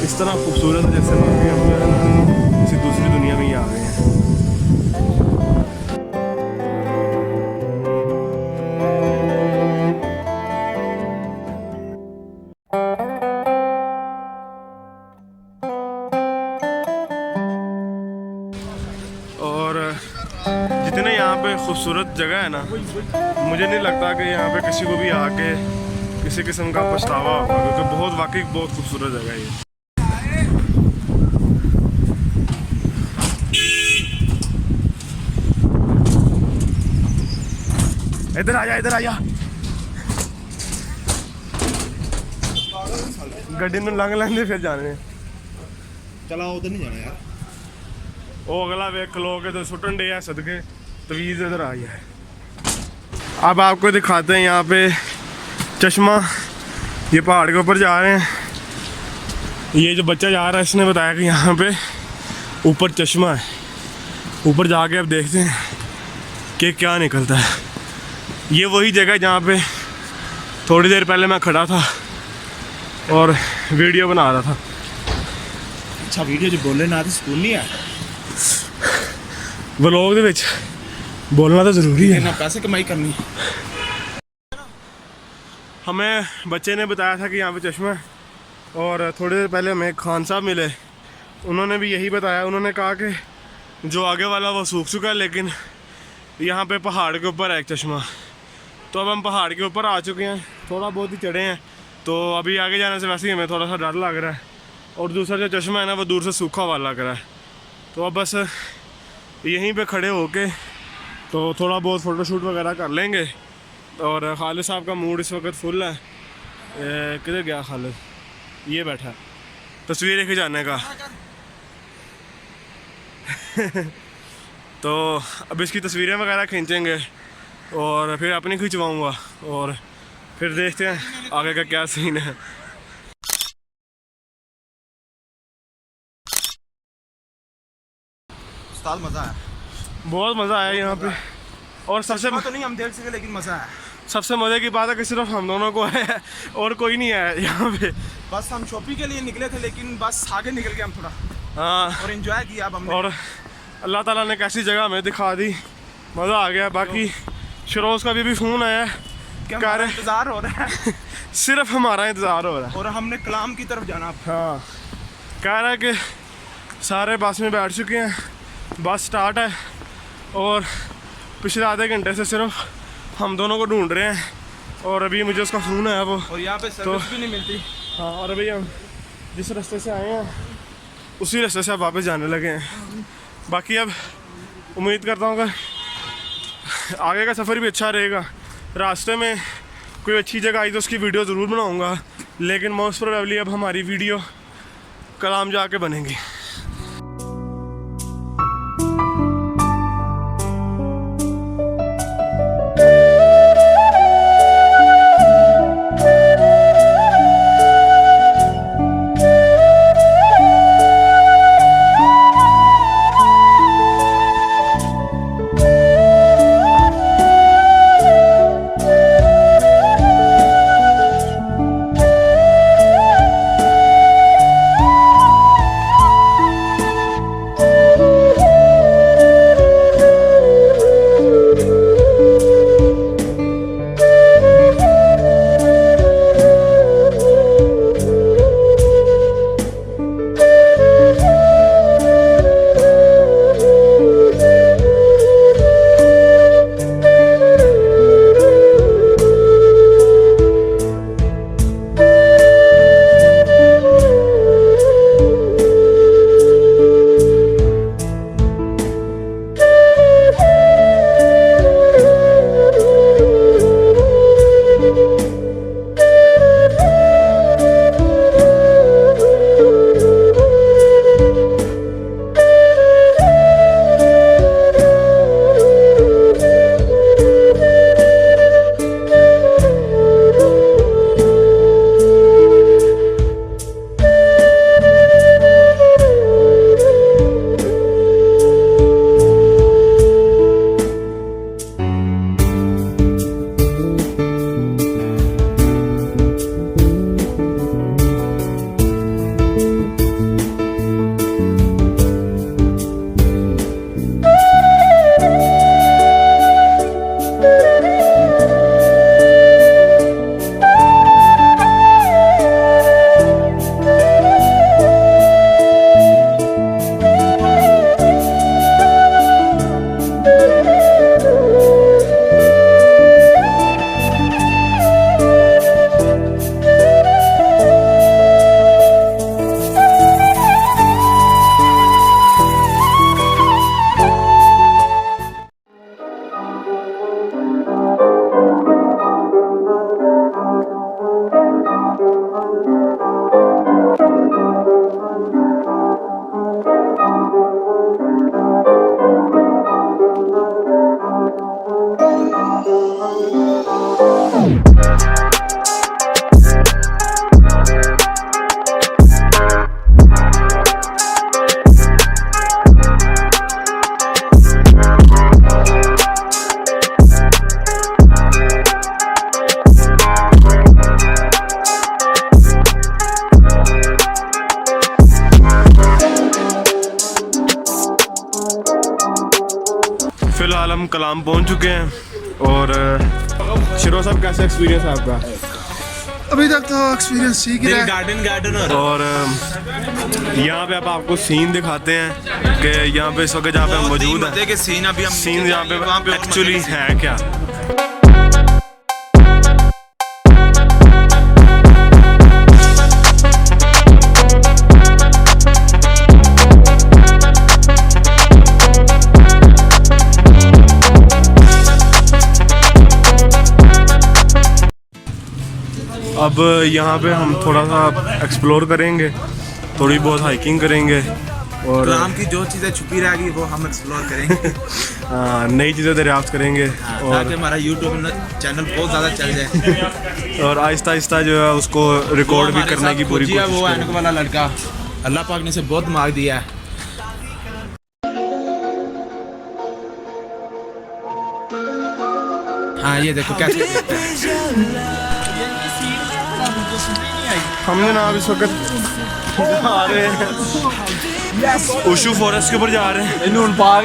इस तरह खूबसूरत है जैसे बाकी हम जो है ना किसी दूसरी दुनिया में ही आ गए हैं। और जितने यहाँ पे खूबसूरत जगह है ना, मुझे नहीं लगता कि यहाँ पे किसी को भी आके किसी किस्म का पछतावा होगा, क्योंकि बहुत वाकई बहुत खूबसूरत जगह है ये। इधर आ जा, इधर आ जा। गड्डी में लंघ लेंगे फिर जाने। चला उधर नहीं जाना यार। वो अगला वे खलो के तो सुटन डे है सदके तवीज़ इधर आई है। अब आपको दिखाते हैं यहाँ पे चश्मा। ये पहाड़ के ऊपर जा रहे हैं। ये जो बच्चा जा रहा है इसने बताया कि यहाँ पे ऊपर चश्मा है। ऊपर जाके अब देखते हैं कि क्या निकलता है। ये वही जगह जहाँ पे थोड़ी देर पहले मैं खड़ा था और वीडियो बना रहा था। अच्छा वीडियो जो बोले ना तो स्कूल नहीं है व्लॉग ਦੇ ਵਿੱਚ बोलना तो ज़रूरी है ना, पैसे कमाई करनी। हमें बच्चे ने बताया था कि यहाँ पे चश्मा है और थोड़ी देर पहले हमें खान साहब मिले, उन्होंने भी यही बताया। उन्होंने कहा कि जो आगे वाला वो सूख चुका है, लेकिन यहाँ पे पहाड़ के ऊपर है एक चश्मा। तो अब हम पहाड़ के ऊपर आ चुके हैं, थोड़ा बहुत ही चढ़े हैं, तो अभी आगे जाने से वैसे ही हमें थोड़ा सा डर लग रहा है। और दूसरा जो चश्मा है ना वो दूर से सूखा हुआ लग रहा है। तो अब बस यहीं पे खड़े होके तो थोड़ा बहुत फ़ोटोशूट वगैरह कर लेंगे। और खालिद साहब का मूड इस वक्त फुल है। किधर गया खालिद? ये बैठा है तस्वीरें खिंचाने का। तो अब इसकी तस्वीरें वगैरह खींचेंगे और फिर अपनी खिंचवाऊँगा और फिर देखते हैं आगे का क्या सीन है। उस्ताद मज़ा आया, बहुत मज़ा आया यहाँ पे। और सबसे तो नहीं हम देख सके लेकिन मज़ा आया। सबसे मज़े की बात है कि सिर्फ हम दोनों को है और कोई नहीं है यहाँ पे। बस हम शॉपिंग के लिए निकले थे लेकिन बस आगे निकल गए हम थोड़ा हाँ, और एंजॉय किया अब हमने। और अल्लाह ताला ने कैसी जगह हमें दिखा दी, मज़ा आ गया। बाकी शरोज़ का भी फ़ोन आया क्या हमारा इंतज़ार हो रहा है सिर्फ हमारा इंतज़ार हो रहा है और हमने कलाम की तरफ जाना। हाँ, कह रहा है कि सारे बस में बैठ चुके हैं, बस स्टार्ट है और पिछले आधे घंटे से सिर्फ हम दोनों को ढूंढ रहे हैं और अभी मुझे उसका फ़ोन आया वो। और यहाँ पे सर्विस भी नहीं मिलती। हाँ, और अभी हम जिस रास्ते से आए हैं उसी रास्ते से अब वापस जाने लगे हैं। बाकी अब उम्मीद करता हूँ कि आगे का सफ़र भी अच्छा रहेगा। रास्ते में कोई अच्छी जगह आई तो उसकी वीडियो ज़रूर बनाऊँगा, लेकिन मोस्ट प्रोबेबली अब हमारी वीडियो कलाम जाके बनेगी। फिलहाल हम कलाम पहुंच चुके हैं और शिरो साहब कैसा एक्सपीरियंस है आपका? अभी तक तो एक्सपीरियंस ठीक ही रहा है। गार्डन और यहाँ पे अब आपको सीन दिखाते हैं कि यहाँ पे इस वक्त जहाँ पे हम मौजूद हैं के सीन अभी हम सीन यहाँ पे एक्चुअली है क्या। अब यहाँ पे हम थोड़ा सा एक्सप्लोर करेंगे, थोड़ी बहुत हाइकिंग करेंगे और राम की जो चीज़ें छुपी रहेगी वो हम एक्सप्लोर करेंगे नई चीज़ें दरियाफ्त करेंगे और ताकि हमारा यूट्यूब चैनल बहुत ज़्यादा चल जाए और आहिस्ता आहिस्ता जो है उसको रिकॉर्ड भी करने की पूरी कोशिश वो करेंगे। ऐनक वाला लड़का अल्लाह पाक ने इसे बहुत दिमाग दिया है। हाँ ये देखो कैसे हम जनाब इस वक्त आ रहे हैं उशू फॉरेस्ट के ऊपर जा रहे हैं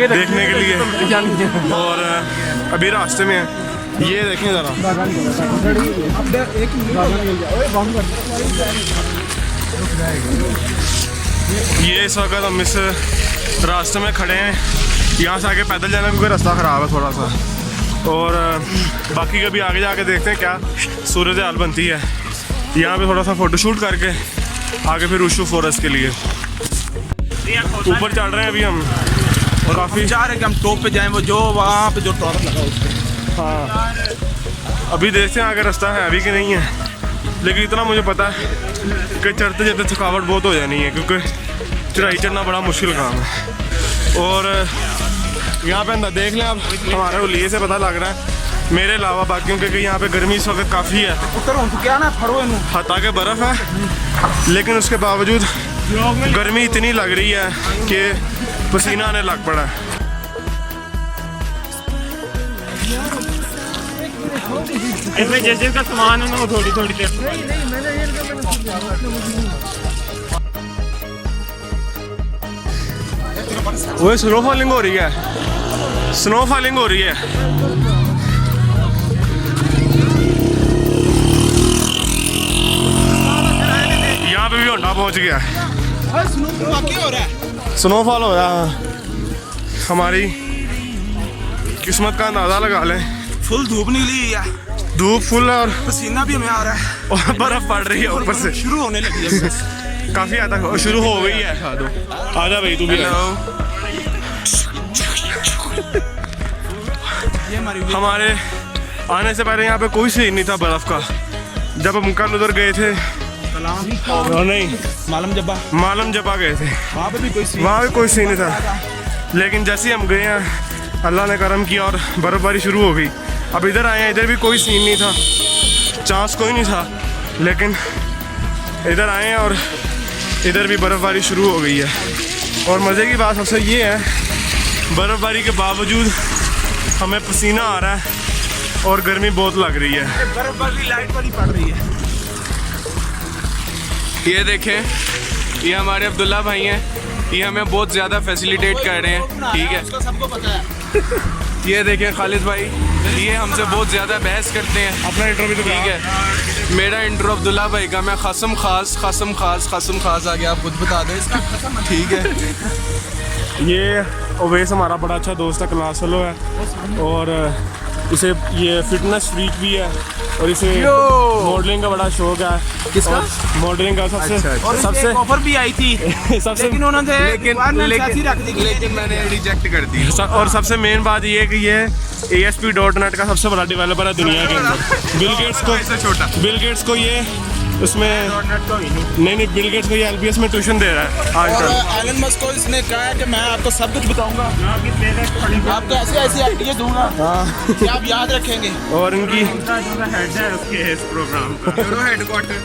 देखने के लिए और अभी रास्ते में है। ये देखें ज़रा ये इस वक्त हम इस रास्ते में खड़े हैं। यहाँ से आगे पैदल जाना क्योंकि रास्ता ख़राब है थोड़ा सा और बाकी कभी आगे जाके देखते हैं क्या सूरत हाल बनती है। यहाँ पे थोड़ा सा फ़ोटोशूट करके आगे फिर उशू फॉरेस्ट के लिए ऊपर चढ़ रहे हैं अभी हम और काफ़ी चाह रहे हैं कि हम टॉप पे जाएं, वो जो वहाँ पे जो टॉप लगा उस पर। हाँ अभी देखते हैं आगे रास्ता है अभी कि नहीं है, लेकिन इतना मुझे पता है कि चढ़ते चढ़ते थकावट बहुत हो जानी है क्योंकि चढ़ाई चढ़ना बड़ा मुश्किल काम है। और यहाँ पे अंदर देख लें आप हमारे उलिये से पता लग रहा है मेरे अलावा बाकियों के यहाँ पे गर्मी इस वक्त काफ़ी है। हता के बर्फ़ है लेकिन उसके बावजूद गर्मी इतनी लग रही है कि पसीना आने लग पड़ा है। इसमें जैसे का सामान है ना वो थोड़ी थोड़ी देर वो स्नो फॉलिंग हो रही है, स्नो फॉलिंग हो रही है। यहाँ पे भी होंडा पहुँच गया है, स्नोफॉल हो रहा है। हमारी किस्मत का अंदाज़ा लगा लें। फुल धूप निकली है, धूप फुल और पसीना भी हमें आ रहा है और बर्फ पड़ रही है ऊपर से, शुरू होने लगी है। काफ़ी हद तक शुरू हो गई है। आजा भाई तू भी। हमारे आने से पहले यहाँ पे कोई सीन नहीं था बर्फ़ का। जब हम कल उधर गए थे नहीं मालम जबा गए थे, वहाँ पे भी कोई सीन नहीं था। लेकिन जैसे हम गए हैं अल्लाह ने करम किया और बर्फ़बारी शुरू हो गई। अब इधर आए हैं, इधर भी कोई सीन नहीं था, चांस कोई नहीं था, लेकिन इधर आए हैं और इधर भी बर्फ़बारी शुरू हो गई है। और मज़े की बात सबसे ये है बर्फ़बारी के बावजूद हमें पसीना आ रहा है और गर्मी बहुत लग रही है। बर्फबारी लाइट वाली पड़ रही है। ये देखें, ये हमारे अब्दुल्ला भाई हैं, ये हमें बहुत ज़्यादा फैसिलिटेट कर रहे हैं, ठीक है। सबको पता है। ये देखें खालिद भाई, ये हमसे बहुत ज़्यादा बहस करते हैं। अपना इंट्रो भी तो ठीक है, मेरा इंट्रो अब्दुल्ला भाई का, मैं खसम खास आ गया, आप खुद बता दें इसका। ठीक है, ये ओवैस हमारा बड़ा अच्छा दोस्त है, क्लास फेलो है और इसे ये फिटनेस फ्रीक भी है और इसे मॉडलिंग का बड़ा शौक है। किसका? मॉडलिंग का सबसे सबसे ऑफर भी आई थी सबसे लेकिन उन्होंने लेकिन मैंने रिजेक्ट कर दी। और सबसे मेन बात ये है कि ये ASP.NET का सबसे बड़ा डेवलपर है दुनिया के अंदर। बिल गेट्स को ये उसमें नहीं बिल गेट्स को ये LBS में ट्यूशन दे रहा है आजकल। एलन मस्क को इसने कहा है कि मैं आपको सब कुछ बताऊंगा, आपको ऐसे ऐसे आइडिया दूंगा कि आप याद रखेंगे। और इनकी हेड है उसके इस प्रोग्राम का यूरो हेडक्वार्टर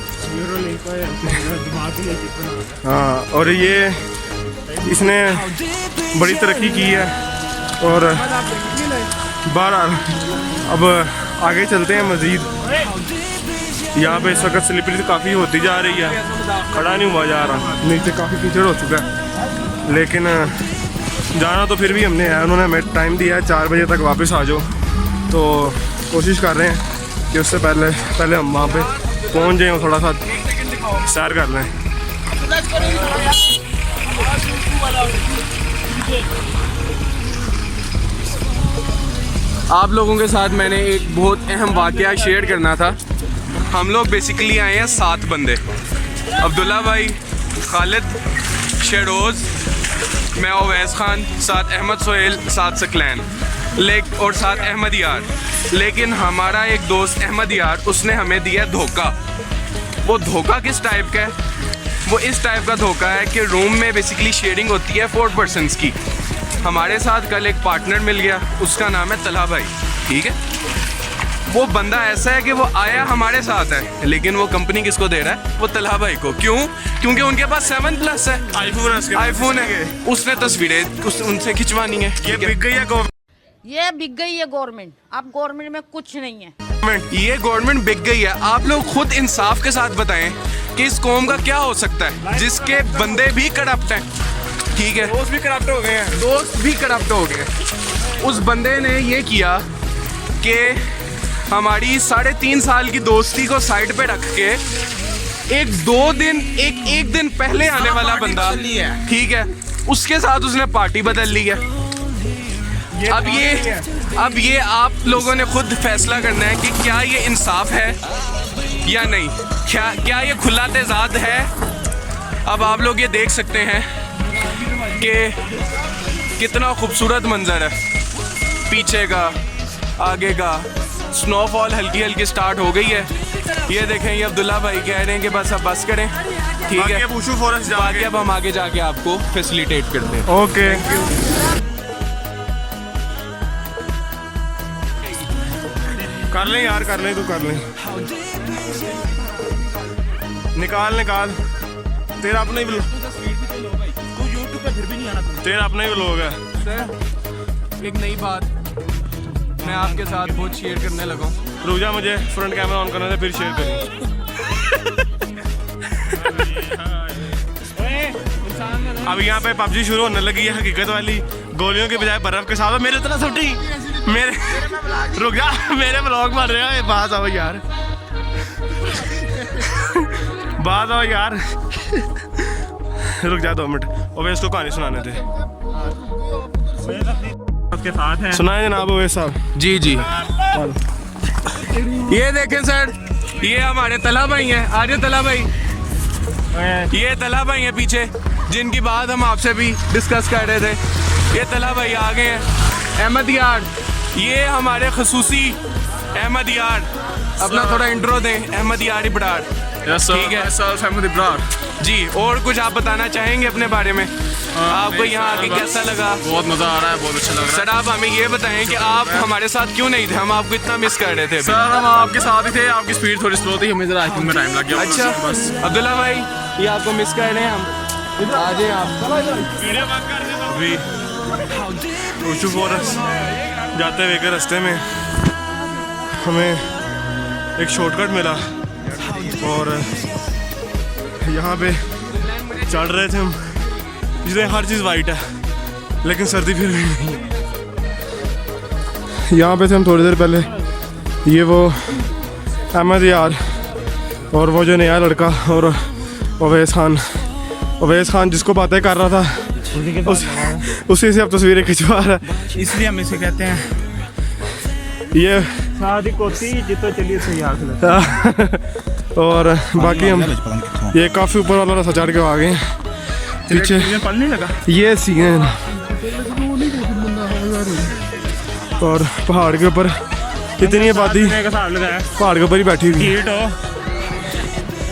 हाँ, और ये इसने बड़ी तरक्की की है। और बहरहाल अब आगे चलते हैं मज़ीद। यहाँ पे इस वक्त स्लिपरी काफ़ी होती जा रही है, खड़ा नहीं हुआ जा रहा, नीचे काफ़ी कीचड़ हो चुका है। लेकिन जाना तो फिर भी हमने है, उन्होंने हमें टाइम दिया है 4 बजे तक वापस आ जाओ, तो कोशिश कर रहे हैं कि उससे पहले हम वहाँ पे पहुँच जाएँ और थोड़ा सा सैर कर लें। आप लोगों के साथ मैंने एक बहुत अहम वाक़या शेयर करना था। हम लोग बेसिकली आए हैं 7 बंदे, अब्दुल्ला भाई, खालिद, शेरोज़, मैं ओवैस खान, साथ अहमद सोहेल, साथ सकलैन और साथ अहमद यार। लेकिन हमारा एक दोस्त अहमद यार, उसने हमें दिया धोखा। वो धोखा किस टाइप का है वो इस टाइप का धोखा है कि रूम में बेसिकली शेयरिंग होती है 4 पर्सनस की। हमारे साथ कल एक पार्टनर मिल गया, उसका नाम है तलहा भाई, ठीक है। वो बंदा ऐसा है कि वो आया हमारे साथ है, लेकिन वो कंपनी किसको दे रहा है? वो तलहा भाई को। क्यों? क्योंकि उनके पास 7 प्लस है, आईफोन है, उसने तस्वीरें उनसे खिंचवानी है। ये बिक गई है ये बिक गई है गवर्नमेंट। अब गवर्नमेंट में कुछ नहीं है। ये गवर्नमेंट बिक गई है। आप लोग खुद इंसाफ के साथ बताएं कि इस कौम का क्या हो सकता है, जिसके बंदे भी करप्ट हैं, ठीक है, दोस्त भी करप्ट हो गए हैं, दोस्त भी करप्ट हो गए। उस बंदे ने ये किया कि हमारी 3.5 साल की दोस्ती को साइड पे रख के एक दिन पहले आने वाला बंदा, ठीक है, उसके साथ उसने पार्टी बदल ली है। अब ये आप लोगों ने खुद फैसला करना है कि क्या ये इंसाफ है या नहीं, क्या ये खुला तेजाद है। अब आप लोग ये देख सकते हैं कि कितना खूबसूरत मंजर है, पीछे का, आगे का। स्नोफॉल हल्की हल्की स्टार्ट हो गई है। ये देखें, ये अब्दुल्ला भाई कह रहे हैं कि बस अब बस करें, ठीक है। बाकी अब हम आगे जाके आपको फैसिलिटेट करते हैं। ओके, कर लें यार, कर लें, तू कर लें, निकाल। तेरा अपना ही व्लॉग, तू YouTube पे फिर भी नहीं आना। तेरा अपना ही व्लॉग है। सर, एक नई बात मैं आपके साथ बहुत शेयर करने लगा हूँ। रुक जा, मुझे फ्रंट कैमरा ऑन करना था, फिर शेयर करें। अब यहाँ पे पबजी शुरू होने लगी है, हकीकत वाली, गोलियों के बजाय बर्फ के साथ। मेरे तरह सब्टी, मेरे रुक जा, मेरे ब्लॉग बन रहे हैं। बात आओ यार, बात आओ यार, रुक जा 2 मिनट। ओवैस इसको कहानी सुनाने थे, उसके साथ है। सुनाए जनाब ओवैस साहब। जी जी, ये देखें सर, ये हमारे तलहा भाई हैं। आर्य तलहा भाई, ये तलहा भाई हैं पीछे, जिनकी बात हम आपसे भी डिस्कस कर रहे थे। ये तलहा भाई आ गए हैं। अहमद यार, ये हमारे खसूसी अहमद यार, अपना थोड़ा इंट्रो दें। अहमद यार इब्रार, ठीक है, अहमद इब्रार जी। और कुछ आप बताना चाहेंगे अपने बारे में? आपको यहाँ आके कैसा लगा? बहुत मजा आ रहा है, बहुत अच्छा लग रहा है। सर आप हमें ये बताएं कि आप हमारे साथ क्यों नहीं थे? हम आपको इतना मिस कर रहे थे। सर हम आपके साथ ही थे, आपकी स्पीड थोड़ी स्लो थी, हमें जरा हाइकिंग में टाइम लग गया। अच्छा, बस अब्दुल्ला भाई, ये आपको मिस कर रहे हैं हम। आ जाए आप। अभी ओशू फॉरेस्ट जाते हुए के रास्ते में हमें एक शॉर्टकट मिला और यहाँ पे चढ़ रहे थे हम, जिसमें हर चीज़ वाइट है, लेकिन सर्दी फिर भी नहीं है। यहाँ पे थे हम थोड़ी देर पहले। ये वो अहमद यार और वो जो नया लड़का और ओवैस खान जिसको बातें कर रहा था, उसी से अब तस्वीरें खिंचवा रहा है, इसलिए हम इसे कहते हैं ये शादी कोती जितो चलिए सही आखिर। और बाकी हम ये काफ़ी ऊपर वाला रास्ता चढ़ के आ गए हैं। पीछे पल नहीं लगा, ये सीन है ना, और पहाड़ के ऊपर इतनी आबादी, पहाड़ के ऊपर ही बैठी हुई है,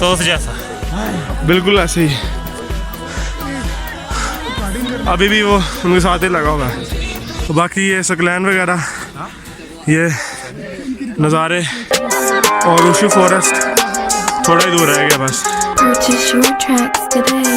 तो जैसा बिल्कुल ऐसे ही। अभी भी वो उनके साथ ही लगा हुआ है। तो बाकी ये सकलैन वगैरह, ये नज़ारे और ओशू फॉरेस्ट थोड़ा ही दूर रह गया बस। Purchase your tracks today.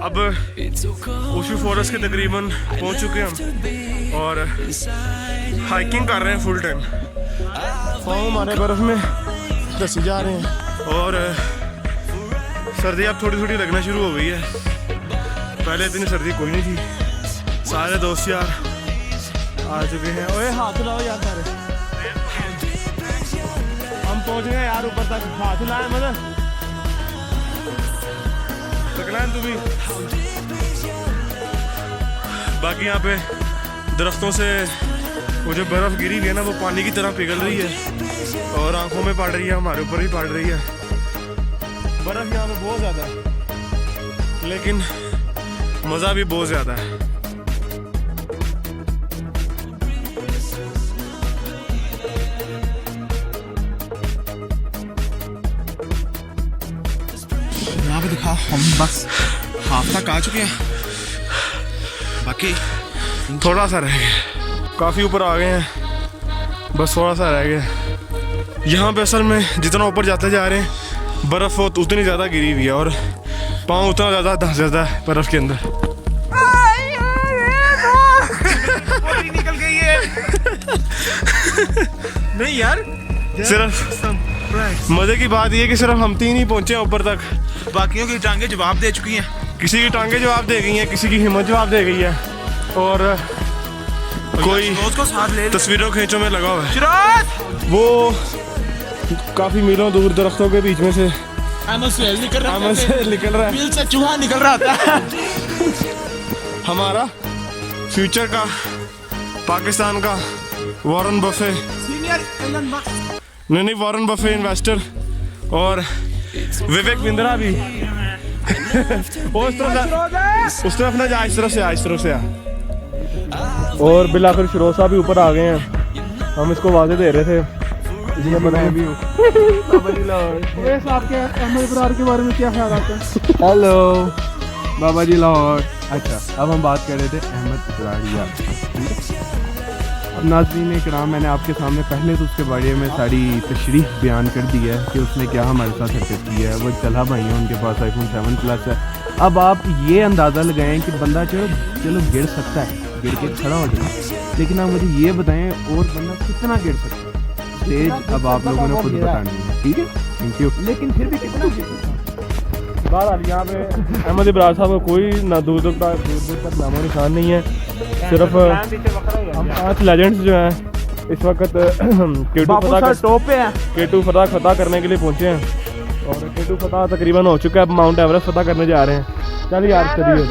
अब ओशू फॉरेस्ट के तकरीबन पहुंच चुके हम और हाइकिंग कर रहे हैं फुल टाइम। पाँव हमारे बर्फ़ में धंसे जा रहे हैं और सर्दी अब थोड़ी थोड़ी लगना शुरू हो गई है। पहले इतनी सर्दी कोई नहीं थी। सारे दोस्त यार आ चुके हैं। ओए हाथ लाओ यार सारे, हम पहुंच गए यार ऊपर तक। हाथ लाए मतलब सकलैन तू भी। बाकी यहाँ पे दरख्तों से वो जो बर्फ़ गिरी हुई है ना वो पानी की तरह पिघल रही है और आंखों में पड़ रही है, हमारे ऊपर भी पड़ रही है। बर्फ़ यहाँ पे बहुत ज़्यादा है लेकिन मज़ा भी बहुत ज़्यादा है। यहाँ पे दिखा, हम बस हाफ तक आ चुके हैं, बाकी थोड़ा सा रह गया, काफ़ी ऊपर आ गए हैं, बस थोड़ा सा रह गया। यहाँ पे असल में जितना ऊपर जाते जा रहे हैं बर्फ़ उतनी ज़्यादा गिरी हुई है और पाँव उतना ज़्यादा धंस जाता है बर्फ़ के अंदर। निकल गई है। नहीं यार, सिर्फ मज़े की बात ये कि सिर्फ हम 3 ही पहुँचे हैं ऊपर तक, बाकियों की टांगें जवाब दे चुकी हैं। किसी की टांगें जवाब दे गई हैं, किसी की हिम्मत जवाब दे गई है और कोई उसको साथ ले तस्वीरों खींचों में लगा हुआ है। शिराज वो काफ़ी मीलों दूर दरख्तों के बीच में से निकल रहा है, बिल से चूहा निकल रहा था। हमारा फ्यूचर का पाकिस्तान का Warren Buffett, senior Elon Musk, नहीं वॉरेन बफे इन्वेस्टर और विवेक बिंद्रा भी उस तरफ ना जा, इस तरफ से आ, इस तरफ से आ। और बिलाखिर शिरोज साहब भी ऊपर आ गए हैं, हम इसको वादे दे रहे थे इसने बनाया भी। आपके अहमद इब्रार के बारे में क्या ख्याल आता है? हेलो बाबा जी लाहौर। अच्छा, अब हम बात कर रहे थे अहमद इब्रार। अब नाज़रीन इकराम, मैंने आपके सामने पहले तो उसके बारे में सारी तशरीफ बयान कर दी है कि उसने क्या हमारे साथ हरकत की है। वो चला भाई है, उनके पास iPhone 7 Plus है। अब आप ये अंदाज़ा लगाएं कि बंदा चलो गिर सकता है, गिर के खड़ा हो जाए, लेकिन आप मुझे ये बताएं और बंदा कितना गिर सकता है। स्टेज अब आप लोगों ने खुद बतानी है, ठीक है? Thank you. लेकिन फिर भी कितना गिर सकता है? बहरहाल यहाँ पे अहमद इब्रार साहब का कोई ना दूर दूर तक नामो निशान नहीं है। सिर्फ हम 5 लेजेंड्स जो हैं इस वक्त केटू फतह करने के लिए पहुँचे हैं और केटू फतह तकरीबन हो चुका है। अब माउंट एवरेस्ट फतह करने जा रहे हैं। चल यार चलिए,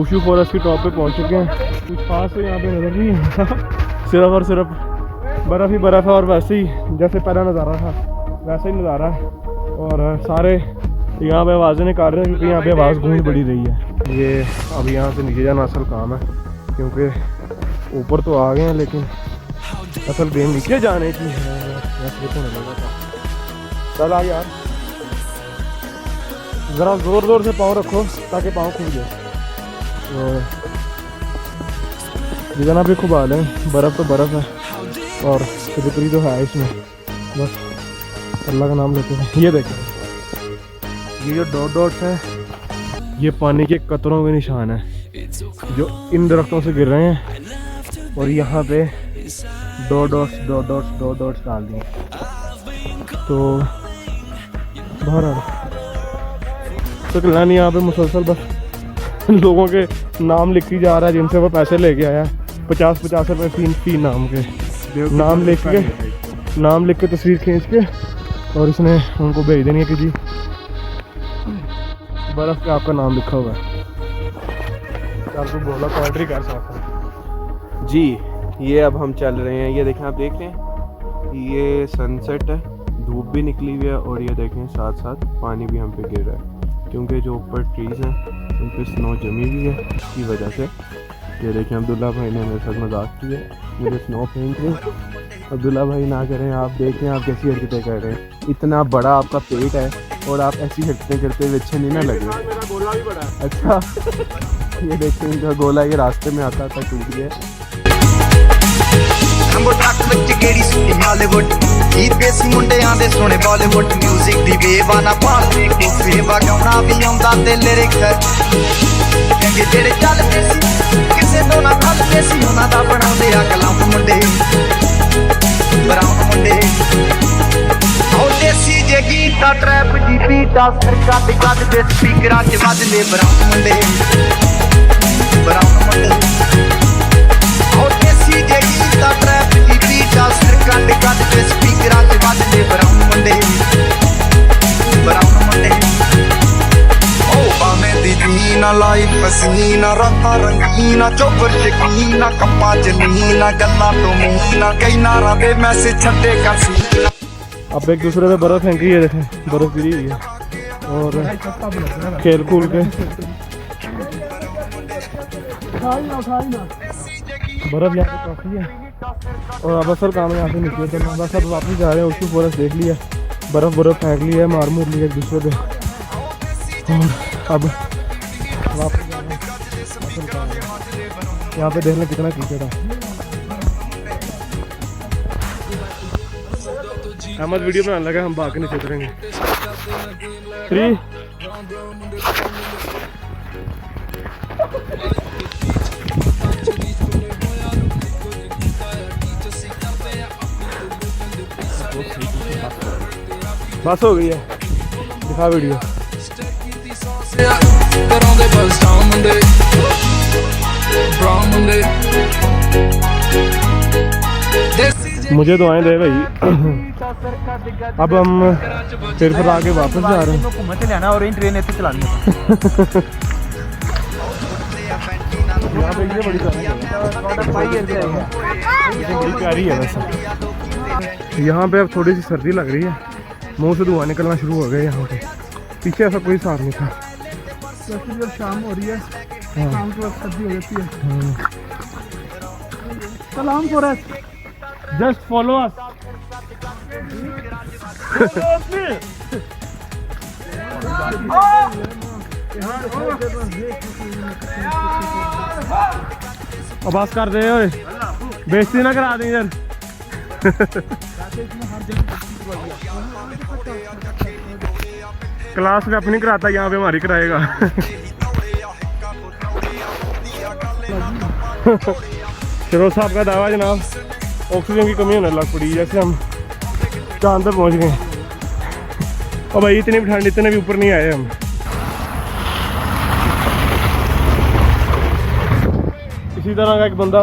ऊशू फॉरेस्ट की टॉप पे पहुँच चुके हैं। कुछ खास तो यहाँ पे नजर नहीं है, सिर्फ और सिर्फ बर्फ़ ही बर्फ़ है और वैसे ही जैसे पहला नज़ारा था वैसा ही नज़ारा है। और सारे यहाँ पे आवाज़ें निकाल रहे हैं क्योंकि यहाँ पे आवाज़ गूंज बड़ी रही है। ये अब यहाँ से नीचे जाना असल काम है क्योंकि ऊपर तो आ गए हैं लेकिन असल गेम नीचे जाने की है। होने लगा था, चल आ यार, ज़रा ज़ोर से पाँव रखो ताकि पाँव खुल जाए। जितना भी खूब हाल है, बर्फ़ तो बर्फ़ है और फिटकरी तो है इसमें। बस अल्लाह का नाम लेते हैं। ये देखें, ये जो डॉट्स हैं ये पानी के कतरों के निशान है जो इन दरख्तों से गिर रहे हैं और यहाँ पे डॉट्स डाल दिए। तो बहरहाल सकलानी यहाँ पे मुसलसल बस लोगों के नाम लिखी जा रहा है जिनसे वो पैसे लेके आया। 50 रुपये फी नाम के नाम लिख के तस्वीर खींच के और इसने उनको भेज देनी है कि जी बर्फ़ पे आपका नाम लिखा हुआ है। यार को बोला पोएट्री कर सकता जी। ये अब हम चल रहे हैं, ये देखें, आप देख रहे हैं ये सनसेट है, धूप भी निकली हुई है और ये देखें साथ साथ पानी भी हम पे गिर रहा है क्योंकि जो ऊपर ट्रीज़ हैं उन पर स्नो जमी हुई है इसकी वजह से। ये देखें अब्दुल्ला भाई ने मेरे साथ मजाक किया, मुझे स्नो फेंक रहे। अब्दुल्ला भाई ना करें, आप देखें आप कैसी हरकतें कर रहे हैं। इतना बड़ा आपका पेट है और आप ऐसी हरकतें करते हुए अच्छे नहीं ना लगे। अच्छा ये देखें इनका गोला ये रास्ते में आता था टूट गया। देसी मुंडियां दे सोने बॉलीवुड म्यूजिक दी बेवाना पाते को सेवा गाउना भी आंदा ते लिरिक्स चंगे जेड़े चलदे सी किसे तो ना खलदे सी उन्हां दा बनाउंदे आ कलम मुंडे ब्राउन मुंडे ओ देसी जे गीता ट्रैप दी बीटा सर कट कट दे स्पीकरां च वजदे ब्राउन मुंडे ओ देसी जे गीता ट्रैप दी बीटा सर कट कट दे स्पीकरां च वजदे ब्राउन मुंडे ओ भावें दी धी नाल ਲਾਈ ਪਸੀਨਾ ਰਾਤਾਂ ਰੰਗੀਨਾ ਚੋਬਰ ਸ਼ਕੀਨਾ ਕੱਪਾਂ ਚ ਨੀਨਾ ਗੱਲਾਂ ਤੋਂ ਮੀਨਾ ਕਈ ਨਾਰਾਂ ਦੇ ਮੈਸੇਜ ਛੱਡੇ ਕਰ ਸੀ अब एक दूसरे पे बर्फ फेंकी है, देखें बर्फ गिरी हुई है और खेल कूल के बर्फ यहाँ पे काफ़ी है। और अब असल काम यहाँ से निकले तो बस अब वापस जा रहे हैं। उसकी फॉरेस्ट देख लिया, बर्फ फेंक ली है, मार मूर लिया एक दूसरे पे और अब वापस जा रहे हैं असल काम। यहाँ पे देख लें कितना कीचड़ है। अहमद वीडियो बनाने लगा, हम भाग के नीचे उतरेंगे। 3 बस हो गई है, दिखा वीडियो। मुझे दुआएं दे भाई। अब हम फिर आके वापस जा रहे हैं। घूमने चले आना और ट्रेन ऐसे चलानी है। यहाँ पे ये बड़ी प्यारी है वैसे। यहाँ पे अब थोड़ी सी सर्दी लग रही है, मुंह से धुआं निकलना शुरू हो गया। यहाँ पे पीछे ऐसा कोई साथ नहीं था। जब शाम हो रही है, शाम के वक्त सर्दी हो जाती है। सलाम फॉरेस्ट, जस्ट फॉलो अस। बस कर दे ओए, बेइज्जती ना करा दे इधर। क्लास में अपनी कराता, यहाँ पे हमारी कराएगा। फिरोज साहब का दावा जनाब, ऑक्सीजन की कमी होने लग पड़ी जैसे हम चांद पे पहुँच गए। और भाई इतनी भी ठंड, इतने भी ऊपर नहीं आए हम। इसी तरह का एक बंदा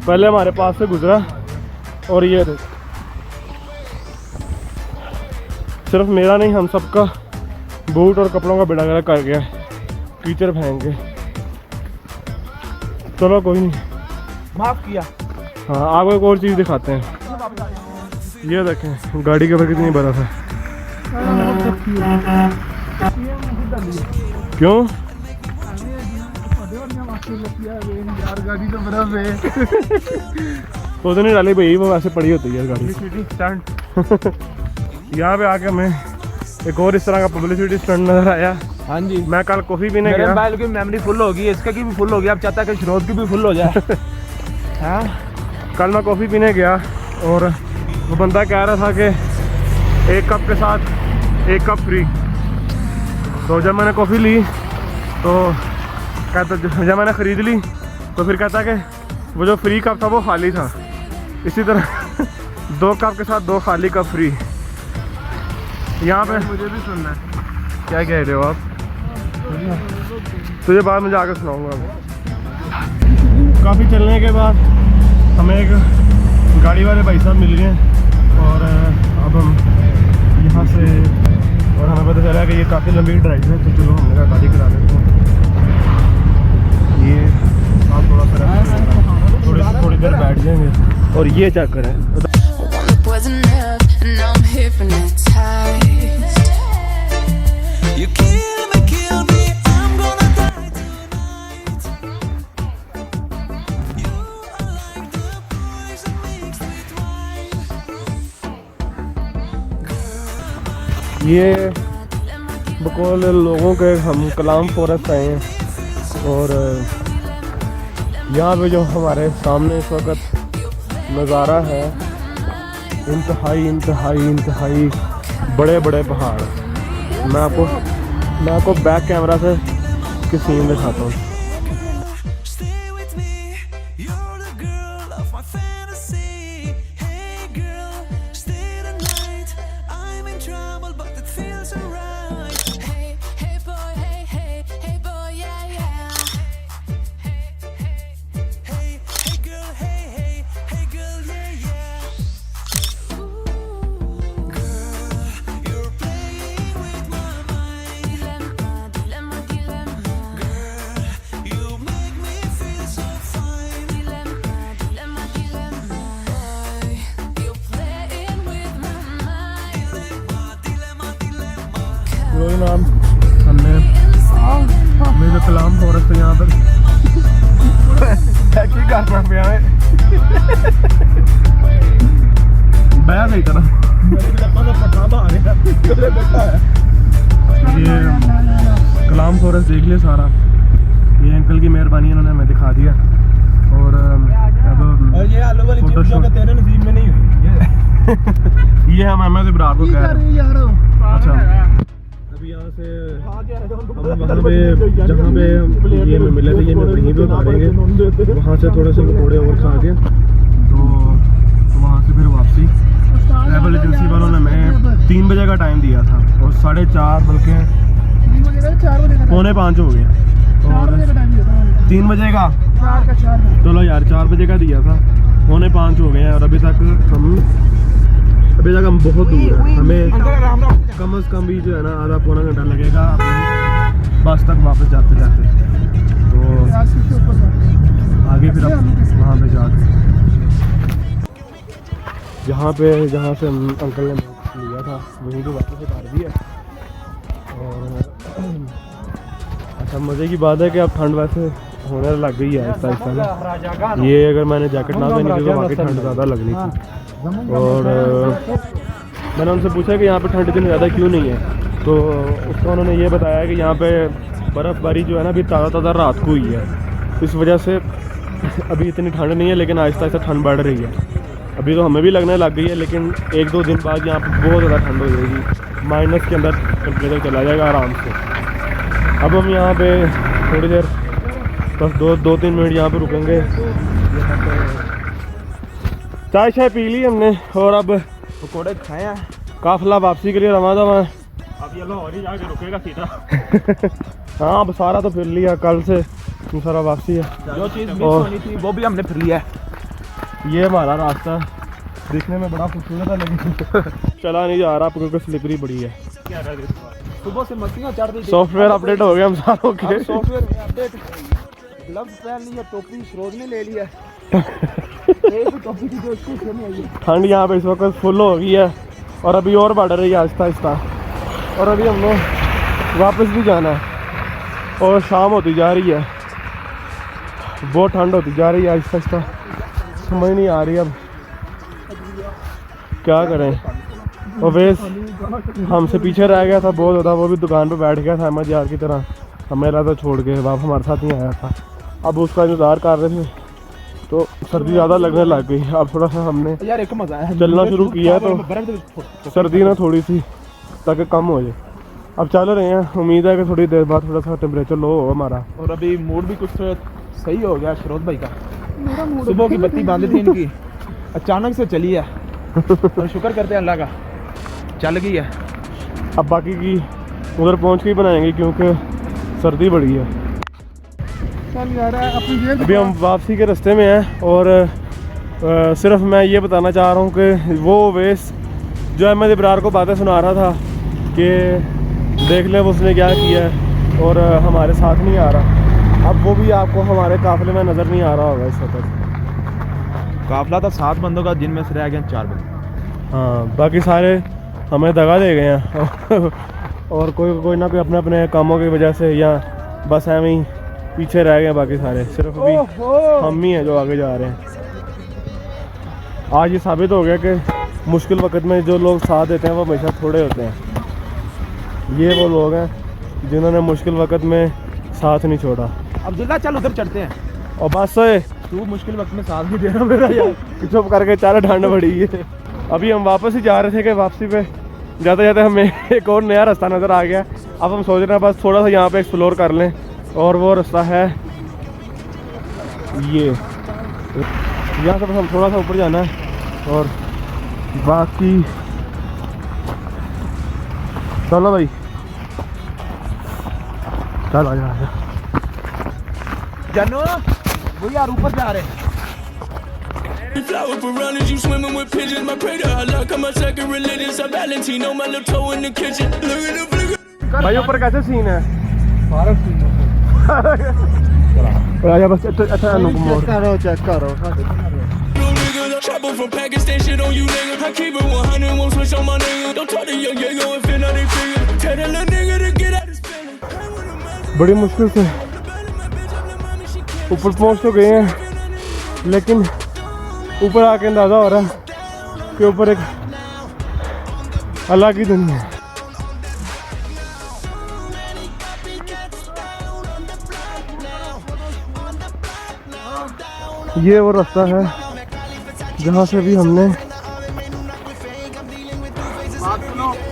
पहले हमारे पास से गुजरा और ये सिर्फ मेरा नहीं, हम सबका बूट और कपड़ों का बेड़ा गर्क कर गया कीचड़ फेंक के। चलो कोई नहीं, माफ किया। हाँ, आपको एक और चीज़ दिखाते हैं। ये देखें गाड़ी के ऊपर कितनी बर्फ है। क्यों? यार गाड़ी तो बर्फ है। तो नहीं डाली भाई, वो वैसे पड़ी होती है गाड़ी। यहाँ पे आके मैं एक और इस तरह का पब्लिसिटी स्टंट नजर आया। हाँ जी, मैं कल कॉफ़ी पीने गया। मोबाइल की मेमोरी फुल होगी, इसका की भी फुल होगी। अब चाहता है कि शरोद की भी फुल हो जाए। हाँ, कल मैं कॉफ़ी पीने गया और वो बंदा कह रहा था कि 1 कप के साथ 1 कप फ्री। तो जब मैंने कॉफ़ी ली तो कहता, जब मैंने ख़रीद ली तो फिर कहता कि वो जो फ्री कप था वो खाली था। इसी तरह 2 कप के साथ 2 खाली कप फ्री। यहाँ पे मुझे भी सुनना है। क्या कह रहे हो आप? तुझे बाद में जाकर सुनाऊंगा। काफ़ी चलने के बाद हमें एक गाड़ी वाले भाई साहब मिल गए और अब हम यहाँ से, और हमें पता चला कि ये काफ़ी लंबी ड्राइव है, तो चलो हमने कहा गाड़ी करा लेते हैं। ये आप थोड़ा सा थोड़ी देर बैठ जाएंगे और ये चेक करें। ये बकौल लोगों के हम कलाम फॉरेस्ट आए हैं और यहाँ पे जो हमारे सामने इस वक्त नज़ारा है, इंतहाई बड़े बड़े पहाड़। मैं आपको बैक कैमरा से इसकी सीन दिखाता हूँ। के नाम हमने मेरे कलाम फॉरेस्ट है यहाँ पर की करना पे आए बैठ नहीं तरह ये कलाम फॉरेस्ट देख लिया सारा। ये अंकल की मेहरबानी इन्होंने हमें दिखा दिया। और अब ये आलू वाली चिप्स जो तेरे नसीब में नहीं हुई ये हम अहमद इब्रार को कह रहे हैं। अच्छा अभी यहाँ से हम वहाँ पे जहाँ पे ये में मिले थे ये मैं वहीं पे उतारेंगे, वहाँ से थोड़े से पकौड़े और खा के तो वहाँ से फिर वापसी। ट्रैवल एजेंसी वालों ने हमें 3 बजे का टाइम दिया था और 4:30 बल्कि 4:45 हो गया और 3 बजे का चलो यार 4 बजे का दिया था, 4:45 हो गए हैं और अभी तक हम बहुत दूर हैं। हमें कम से कम भी जो है ना आधा पौना घंटा लगेगा अपनी बस तक वापस जाते जाते। तो आगे फिर अब वहाँ पे जाके जहाँ से अंकल ने लिया था वहीं पे वापस उतार दिया। और अच्छा मज़े की बात है कि अब ठंड वैसे होने लग गई है आहिस्ता आहिस्ता ना। ये अगर मैंने जैकेट ना पहनी थी तो वाकई ठंड ज़्यादा लगनी थी। और मैंने उनसे पूछा कि यहाँ पे ठंड इतनी ज़्यादा क्यों नहीं है, तो उसको उन्होंने ये बताया कि यहाँ पे बर्फ़बारी जो है ना अभी ताज़ा रात को हुई है, इस वजह से अभी इतनी ठंड नहीं है, लेकिन आहिस्ता आहिस्ता ठंड बढ़ रही है। अभी तो हमें भी लगने लग गई है, लेकिन 1-2 दिन बाद यहाँ पर बहुत ज़्यादा ठंड हो जाएगी, माइनस के अंदर टेम्परेचर चला जाएगा आराम से। अब हम यहाँ पे थोड़ी देर बस 2-3 मिनट यहाँ पे रुकेंगे। चाय शाय पी ली हमने और अब पकौड़े खाए हैं। काफिला वापसी के लिए रवाना हुआ। अब ये लाहौर ही जाके रुकेगा सीधा। हाँ अब सारा तो फिर लिया, कल से सारा वापसी है। जो चीज़ मिस होनी थी वो भी हमने फिर लिया है। ये हमारा रास्ता देखने में बड़ा खूबसूरत है लेकिन चला नहीं जा रहा क्योंकि स्लिपरी बड़ी है। सुबह से मस्तियाँ चढ़ रही। सॉफ्टवेयर अपडेट हो गया हम सारों के। सॉफ्टवेयर में अपडेट, ग्लव्स पहन लिया, टोपी सरोज ने ले लिया। ठंड यहाँ पे इस वक्त फुल हो गई है और अभी और बढ़ रही है आहिस्ता आहिस्ता। और अभी हमने वापस भी जाना है और शाम होती जा रही है, बहुत ठंड होती जा रही है आहिस्ता आहिस्ता। समझ नहीं आ रही अब क्या करें। और वेस हमसे पीछे रह गया था बहुत ज़्यादा, वो भी दुकान पे बैठ गया था अहमद यार की तरह, हमें तो छोड़ के वापस हमारे साथ नहीं आया था। अब उसका इंतज़ार कर रहे थे तो सर्दी ज़्यादा लगने लग गई। अब थोड़ा सा हमने यार एक मज़ा है चलना शुरू किया तो सर्दी ना थोड़ी सी ताकि कम हो जाए। अब चल रहे हैं, उम्मीद है कि थोड़ी देर बाद थोड़ा सा टेम्परेचर लो हो हमारा। और अभी मूड भी कुछ सही हो गया शरोज भाई का। सुबह की बत्ती बंद थी इनकी, अचानक से चली है और शुक्र करते हैं अल्लाह का चल गई है। अब बाकी की उधर पहुंच के ही बनाएंगे क्योंकि सर्दी बड़ी है। अभी हम वापसी के रास्ते में हैं और सिर्फ मैं ये बताना चाह रहा हूँ कि वो वेस जो अहमद इब्रार को बातें सुना रहा था कि देख ले उसने क्या किया है और हमारे साथ नहीं आ रहा, अब वो भी आपको हमारे काफिले में नज़र नहीं आ रहा होगा इस वक्त। काफिला था 7 बंदों का, जिनमें से रह गए 4 बंदे। हाँ बाकी सारे हमें दगा दे गए हैं और कोई ना कोई अपने अपने कामों की वजह से या बस एवं ही पीछे रह गए, बाकी सारे सिर्फ अभी हम ही हैं जो आगे जा रहे हैं। आज ये साबित हो गया कि मुश्किल वक्त में जो लोग साथ देते हैं वो हमेशा थोड़े होते हैं। ये वो लोग हैं जिन्होंने मुश्किल वक्त में साथ नहीं छोड़ा। अब्दुल्ला चल उधर चढ़ते हैं। और बस तू मुश्किल वक्त में साथ नहीं दे रहा मेरा यार। चुप करके चल, ठंड बड़ी है। अभी हम वापस ही जा रहे थे कि वापसी पे जाते जाते हमें एक और नया रास्ता नज़र आ गया। अब हम सोच रहे हैं बस थोड़ा सा यहाँ पे एक्सप्लोर कर लें और वो रास्ता है ये, यहाँ से बस हम थोड़ा सा ऊपर जाना है और बाकी चलो भाई चल आजा जानो वो यार ऊपर जा रहे हैं। Flower piranhas, you swimming with pigeons. My crater, I like on my second religion. St. Valentino, my little toe in the kitchen. Look at the flicker. भाई ऊपर कैसे सीन है? आजा बस अच्छा चेक करो। Trouble from Pakistan, shit on you, nigga. I keep it 100, won't switch on my nigga. Don't talk to young Diego if you're not a figure. बड़ी मुश्किल से ऊपर पहुंच तो गए हैं, लेकिन ऊपर आके अंदाज़ा हो रहा है कि ऊपर एक अलग ही दुनिया है। ये वो रास्ता है जहाँ से भी हमने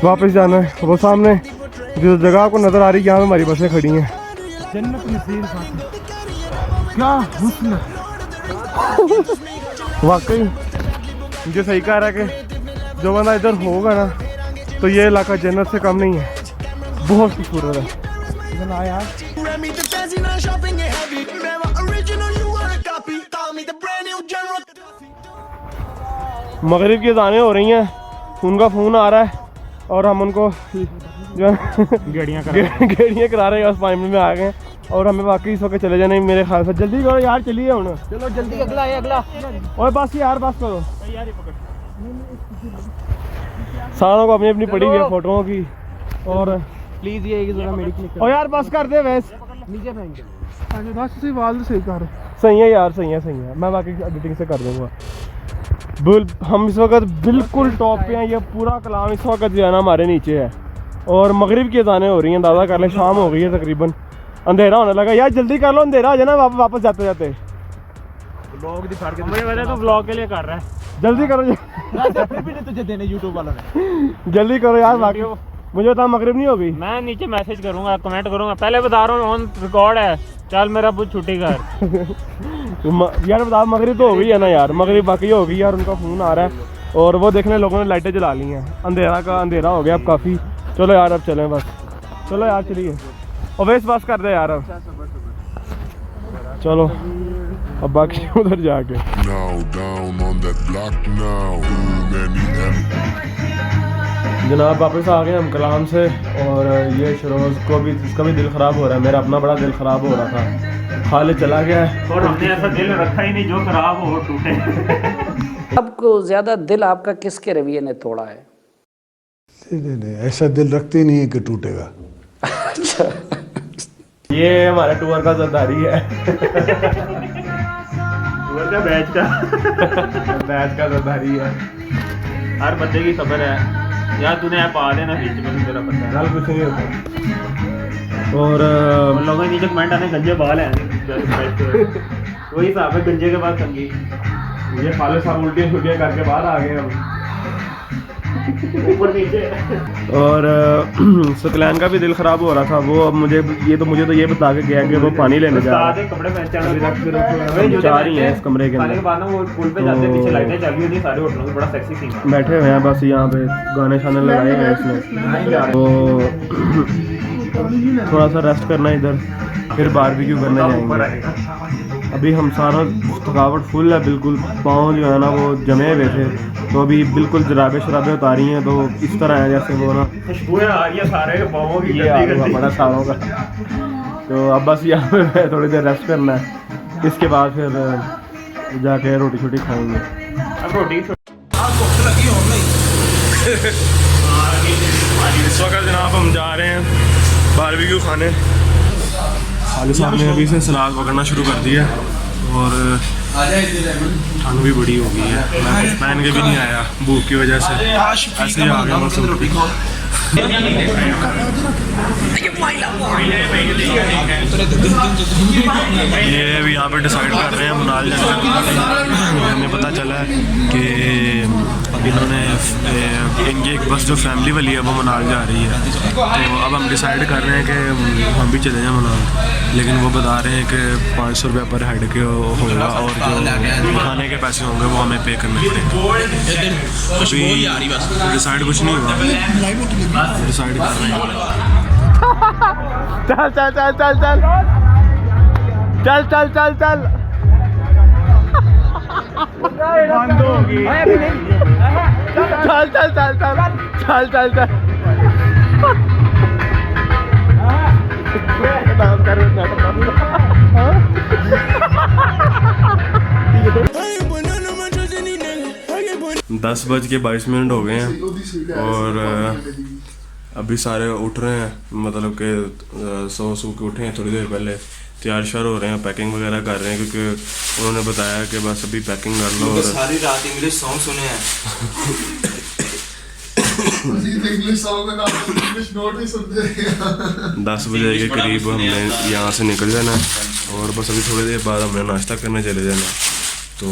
वापस जाना है। वो सामने जो जगह आपको नज़र आ रही है, यहाँ पे हमारी बसें खड़ी हैं। जन्नत नसीब क्या हुस्न वाकई मुझे सही कह रहा है कि जो बंदा इधर होगा ना तो ये इलाका जन्नत से कम नहीं है, बहुत खूबसूरत है। मगरिब की अज़ानें हो रही हैं, उनका फ़ोन आ रहा है और हम उनको जो गेड़ियाँ करा रहे हैं। बस 5 मिनट में आ गए और हमें बाकी इस वक्त चले जाने मेरे ख्याल से। जल्दी करो यार, चलिए हूँ, चलो जल्दी, अगला है अगला। और बस यार बस करो, सारों को अपनी अपनी पड़ी हुई है फोटोओं की। और प्लीज़ ये मेरी क्लिक और यार बस कर दे वैसे नीचे फेंक। सही कर, सही है यार, सही है मैं बाकी एडिटिंग से कर दूँगा। हम इस वक्त बिल्कुल टॉप पे हैं। ये पूरा कलाम इस वक्त जो है ना हमारे नीचे है और मगरिब की अज़ानें हो रही हैं। अंदाज़ा कर ले शाम हो गई है तकरीबन, अंधेरा होने लगा। यार जल्दी कर लो, अंधेरा हो जाए ना वापस जाते जाते। ब्लॉग दिखा के मुझे पता है तू ब्लॉग के लिए कर रहा है, जल्दी करो तुझे देने यूट्यूब वालों ने। जल्दी करो यार, बाकी मुझे बता मगरिब नहीं होगी। मैं नीचे मैसेज करूँगा, कमेंट करूँगा, पहले बता रहा हूँ ऑन रिकॉर्ड है। चल मेरा बुझ छुट्टी कर यार बता, मगरिब तो हो गई है ना यार, मगरिब बाकी हो गई यार। उनका फ़ोन आ रहा है और वो देखने लोगों ने लाइटें जला ली हैं। अंधेरा हो गया अब काफ़ी। चलो यार अब चलें बस, चलो यार चलिए। और वैसे बस कर दे यार अब, चलो अब बाकी उधर जाके। जनाब वापस आ गए हम कलाम से और ये शरोज़ को भी, इसका भी दिल ख़राब हो रहा है। मेरा अपना बड़ा दिल ख़राब हो रहा था, खालिद चला गया है और हमने ऐसा दिल रखा ही नहीं जो ख़राब हो टूटे। आपको ज़्यादा दिल आपका किसके रवैये ने तोड़ा है? नहीं, ऐसा दिल रखते ही नहीं है कि टूटेगा। अच्छा ये हमारे टूर का ज़रदारी है। टूर का बैच का ज़रदारी है। हर बंदे की खबर है यार, तूने ऐप आ देना बीच में, तेरा पता है कल कुछ नहीं होता। और लोगों के नीचे कमेंट आने गंजे बाल हैं वही हिसाब है, गंजे के बाद कंगी। ये खाले साहब उल्टियाँ करके बाहर आ गए हम ऊपर नीचे। और सकलैन का भी दिल ख़राब हो रहा था। वो अब मुझे तो ये बता के गया कि वो पानी लेने जा रहा है। कपड़े जा रही हैं इस कमरे के अंदर। बड़ा सेक्सी सीन बैठे हुए हैं बस यहाँ पे, गाने शाने लगाए हैं इसमें। तो थोड़ा सा रेस्ट करना है इधर, फिर बारबेक्यू करने जाएंगे। अभी हम सारा थकावट फुल है बिल्कुल, पाँव जो है ना वो जमे हुए थे, तो अभी बिल्कुल जराबे शराबे उतारी हैं। तो इस तरह है जैसे वो ना खुशबुएं आ रही है सारे पाँवों की, ये बड़ा सालों का। तो अब बस यहाँ पे थोड़ी देर रेस्ट करना है, इसके बाद फिर जाके रोटी शोटी खाएंगे। अब रोटी इस वक्त जनाब हम जा रहे हैं बारबेक्यू खाने। खालिद साहब ने अभी से सलाद पकड़ना शुरू कर दिया और ठंड भी बड़ी हो गई है। मैं कुछ पहन के भी नहीं आया भूख की वजह से, ऐसे ही आ गया बस। ये अभी यहाँ पे डिसाइड कर रहे हैं मनाल जाने का। हमें पता चला है कि इन्होंने इनकी एक बस जो फैमिली वाली है वो मनाल जा रही है। तो अब हम डिसाइड कर रहे हैं कि हम भी चले जाएं मनाल, लेकिन वो बता रहे हैं कि 500 रुपये पर हेड के होगा और जो खाने के पैसे होंगे वो हमें पे करने पड़ेंगे। अभी डिसाइड कुछ नहीं हुआ, डिसाइड कर रहे हैं। चल चल चल चल चल चल चल चल चल बंद होगी। चल चल चल चल चल चल चल (10:22) हो गए हैं और अभी सारे उठ रहे हैं, मतलब कि सो के उठे हैं थोड़ी देर पहले, तैयार श्यार हो रहे हैं, पैकिंग वगैरह कर रहे हैं, क्योंकि उन्होंने बताया कि बस अभी पैकिंग कर लो। और सारी रात इंग्लिश सॉन्ग सुने हैं। इंग्लिश सॉन्ग में इंग्लिश नोट ही सुनते हैं। 10 बजे के करीब हमने यहाँ से निकल जाना है और बस अभी थोड़ी देर बाद हमने नाश्ता करने चले जाना। तो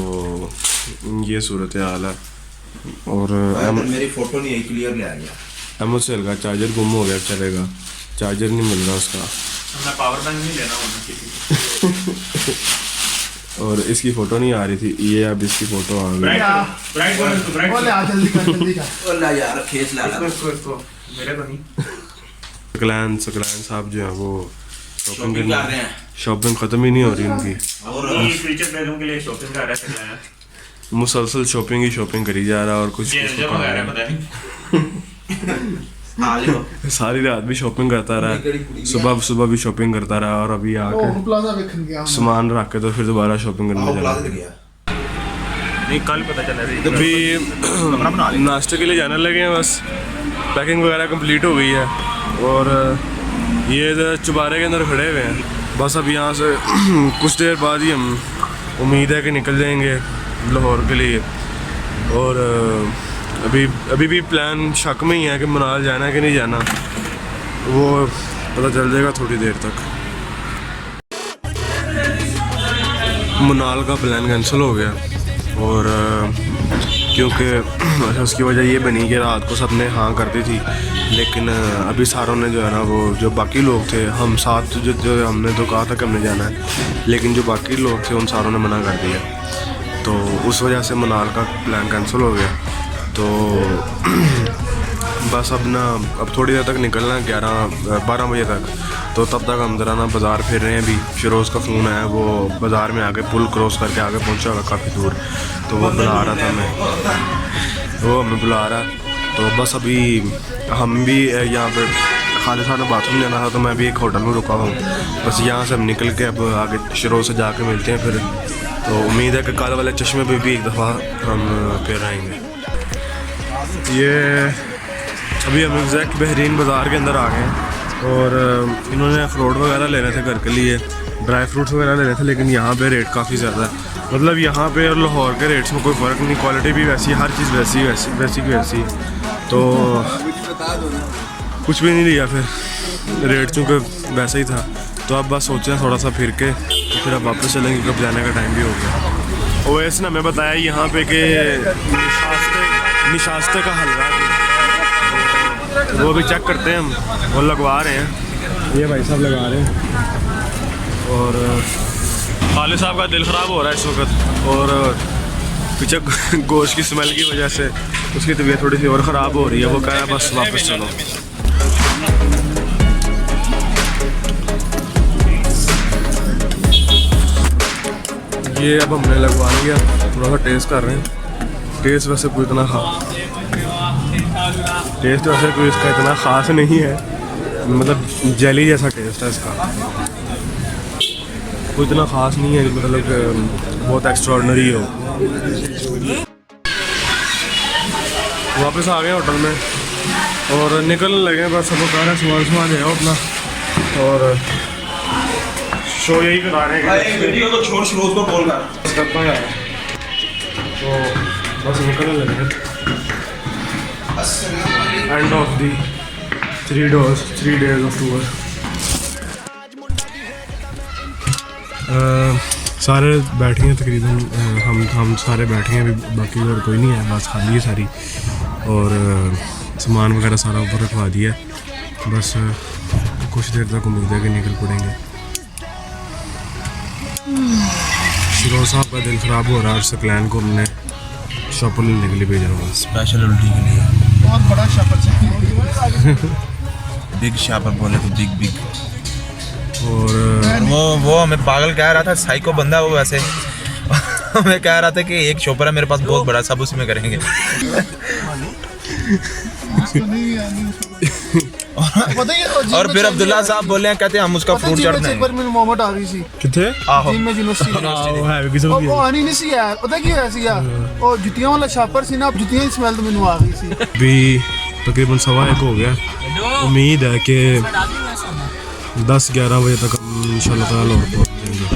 ये सूरत हाल है। और मेरी फोटो नहीं आई, क्लियर ले आ गया। अहमद सेल का चार्जर गुम हो गया, चलेगा, चार्जर नहीं मिल रहा उसका। मैं पावर बैंक नहीं लेना होना। और इसकी फ़ोटो नहीं आ रही थी, ये अब इसकी फ़ोटो आ गई। सकलैन साहब जो हैं वो शॉपिंग कर रहे हैं, शॉपिंग ख़त्म ही नहीं हो रही उनकी। मुसलसल शॉपिंग ही शॉपिंग करी जा रहा है और कुछ सारी रात भी शॉपिंग करता रहा, सुबह भी शॉपिंग करता रहा, और अभी आके सामान रख के तो फिर दोबारा शॉपिंग करने जाना। कल पता चला अभी नाश्ते के लिए जाने लगे हैं, बस पैकिंग वगैरह कंप्लीट हो गई है और ये चुबारे के अंदर खड़े हुए हैं। बस अब यहाँ से कुछ देर बाद ही हम उम्मीद है कि निकल जाएंगे लाहौर के लिए। और अभी भी प्लान शक में ही है कि मनाल जाना है कि नहीं जाना, वो पता चल जाएगा थोड़ी देर तक। मनाल का प्लान कैंसिल हो गया और क्योंकि उसकी वजह ये बनी कि रात को सबने हाँ कर दी थी, लेकिन अभी सारों ने जो है ना, वो जो बाकी लोग थे, हम साथ जो हमने तो कहा था कि हमने जाना है, लेकिन जो बाकी लोग थे उन सारों ने मना कर दिया, तो उस वजह से मनाल का प्लान कैंसिल हो गया। तो बस अब थोड़ी देर तक निकलना है, 12 बजे तक, तो तब तक हम ज़रा ना बाज़ार फिर रहे हैं। अभी फिरोज़ का फ़ोन आया, वो बाज़ार में आके पुल क्रॉस करके आगे पहुंचा होगा काफ़ी दूर, तो वो बुला रहा था वो हमें बुला रहा। तो बस अभी हम भी यहाँ पे खालिद साहब ने बाथरूम जाना था, तो मैं भी एक होटल में रुका हूँ। बस यहाँ से हम निकल के अब आगे शिरोज़ से जाके मिलते हैं फिर। तो उम्मीद है कि कल वाले चश्मे पे भी एक दफ़ा हम फिर आएँगे। ये अभी हम एग्जैक्ट बहरीन बाज़ार के अंदर आ गए हैं और इन्होंने अखरोट वगैरह लेने थे घर के लिए, ड्राई फ्रूट्स वगैरह लेने थे, लेकिन यहाँ पे रेट काफ़ी ज़्यादा है। मतलब यहाँ पे और लाहौर के रेट्स में कोई फ़र्क नहीं, क्वालिटी भी वैसी, हर चीज़ वैसी। तो कुछ भी नहीं लिया फिर, रेट चूँकि वैसा ही था। तो अब बस सोचा थोड़ा सा फिर के तो फिर अब वापस चलेंगे, कब जाने का टाइम भी हो गया। ओवैस ने हमें बताया यहाँ पे कि निशास्ते का हलवा, वो भी चेक करते हैं हम, वो लगवा रहे हैं, ये भाई साहब लगा रहे हैं। और खालिद साहब का दिल ख़राब हो रहा है इस वक्त, और पीछे गोश्त की स्मेल की वजह से उसकी तबीयत थोड़ी सी और ख़राब हो रही है। वो कह रहा है बस वापस चलो। ये अब हमने लगवा लिया, थोड़ा सा टेस्ट कर रहे हैं। टेस्ट वैसे कोई इतना इसका इतना ख़ास नहीं है, मतलब जेली जैसा टेस्ट है इसका, कोई इतना ख़ास नहीं है, मतलब बहुत एक्स्ट्राऑर्डिनरी हो। वापस आ गए होटल में और निकलने लगे, बस सब कह रहे हैं सामान ले आओ अपना, और शो यही करा रहे हैं। वीडियो तो छोड़, फिरोज को कॉल कर। तो बस निकलने लगे। End of the 3 days of tour. सारे बैठे हैं तकरीबन, हम सारे बैठे हैं, अभी बाकी और कोई नहीं है, बस खाली है सारी, और सामान वगैरह सारा ऊपर रखवा दिया। बस कुछ देर तक उम्मीद है कि निकल पड़ेंगे। शिरोज़ साहब का दिल ख़राब हो रहा है, सकलैन को हमने शॉपर लेने के लिए भेजा हुआ, स्पेशल उल्टी के लिए। बहुत बड़ा शॉपर चाहिए, बिग शॉपर बोले तो बिग। और वो हमें पागल कह रहा था, साइको बंदा वो वैसे हमें कह रहा था कि एक शॉपर है मेरे पास बहुत बड़ा, सब उसी में करेंगे। और फिर अब्दुल्ला साहब बोले हैं, कहते हैं हम उसका फ्रूट चढ़ते हैं। एक बार मेरी मोमेंट आ रही थी किथे जिम में यूनिवर्सिटी ਉਹ ਆਣੀ ਨਹੀਂ ਸੀ ਯਾਰ, ਪਤਾ ਕੀ ਹੋਇਆ ਸੀਗਾ, ਉਹ ਜੁੱਤੀਆਂ ਵਾਲਾ ਸ਼ਾਪਰ ਸੀ ਨਾ, ਜੁੱਤੀਆਂ ਦੀ ਸਮੈਲ ਤੋਂ ਮੈਨੂੰ ਆ ਗਈ ਸੀ। भी तकरीबन 1:15 हो गया। उम्मीद है कि 10-11 बजे तक हम इंशाल्लाह ताला लाहौर पहुँच जाएंगे।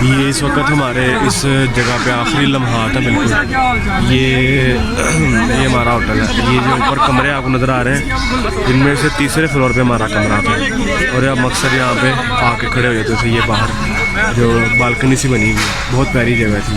ये इस वक्त हमारे इस जगह पे आखिरी लम्हात है बिल्कुल। ये हमारा होटल है। ये जो ऊपर कमरे आपको नज़र आ रहे हैं इनमें से तीसरे फ्लोर पे हमारा कमरा था और अब अक्सर यहाँ पे आके खड़े हो जाते थे। ये बाहर जो बालकनी सी बनी हुई है, बहुत प्यारी जगह थी।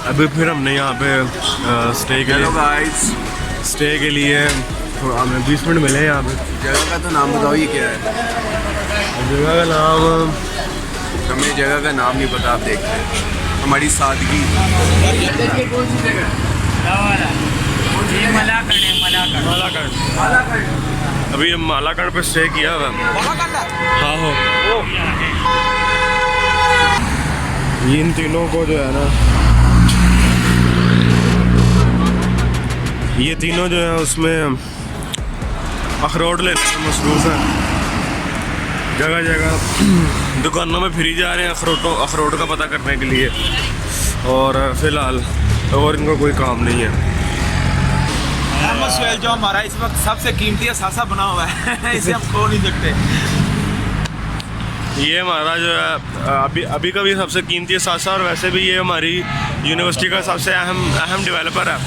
अभी फिर हमने यहाँ पे स्टे के लिए हमें 20 मिनट मिले यहाँ पे। जगह का तो नाम बताओ, ये क्या है? जगह का नाम हमें जगह का नाम नहीं पता। आप देखते हैं हमारी सादगी। अभी हम मालाकड़ पे स्टे किया हुआ। हाँ हो ये इन तीनों को जो है ना, ये तीनों जो है उसमें अखरोट लेने में मसरूफ़ हैं। जगह जगह दुकानों में फिरी जा रहे हैं अखरोट का पता करने के लिए। और फ़िलहाल और इनको कोई काम नहीं है। जो हमारा इस वक्त सबसे कीमती सासा बना हुआ है इसे हम खो नहीं सकते। ये हमारा जो है अभी का भी सबसे कीमती सासा, और वैसे भी ये हमारी यूनिवर्सिटी का सबसे अहम डेवलपर है।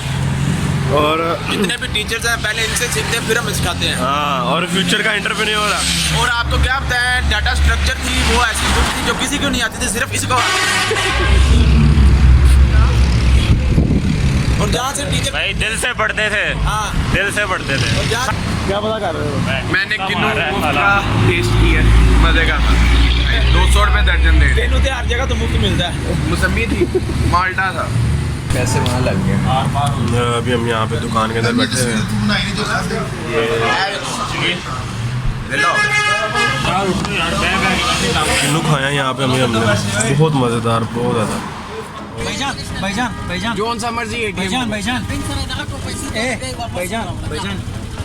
और जितने भी टीचर्स हैं पहले इनसे सीखते हैं फिर हम सिखाते हैं। हाँ, और फ्यूचर का एंटरप्रेन्योर है। और आपको क्या पता है, डाटा स्ट्रक्चर थी वो ऐसी बुक थी जो किसी को नहीं आती थी, सिर्फ इसको। और जहाँ से टीचर भाई दिल से पढ़ते थे। हाँ, दिल से पढ़ते थे। क्या पता कर रहे हो? मैंने किन्नू का टेस्ट किया, मजे का था। 200 रुपये दर्जन दे रहे। किन्नू तो हर जगह तो मुफ्त मिलता है। मौसमी थी, माल्टा था। पैसे वहाँ लग गए। अभी हम यहाँ पे दुकान के अंदर बैठे हैं। किन्नू खाया यहाँ पे हमने बहुत मज़ेदार, बहुत ज़्यादा। भाईजान जोन सा मर्जी है। भाईजान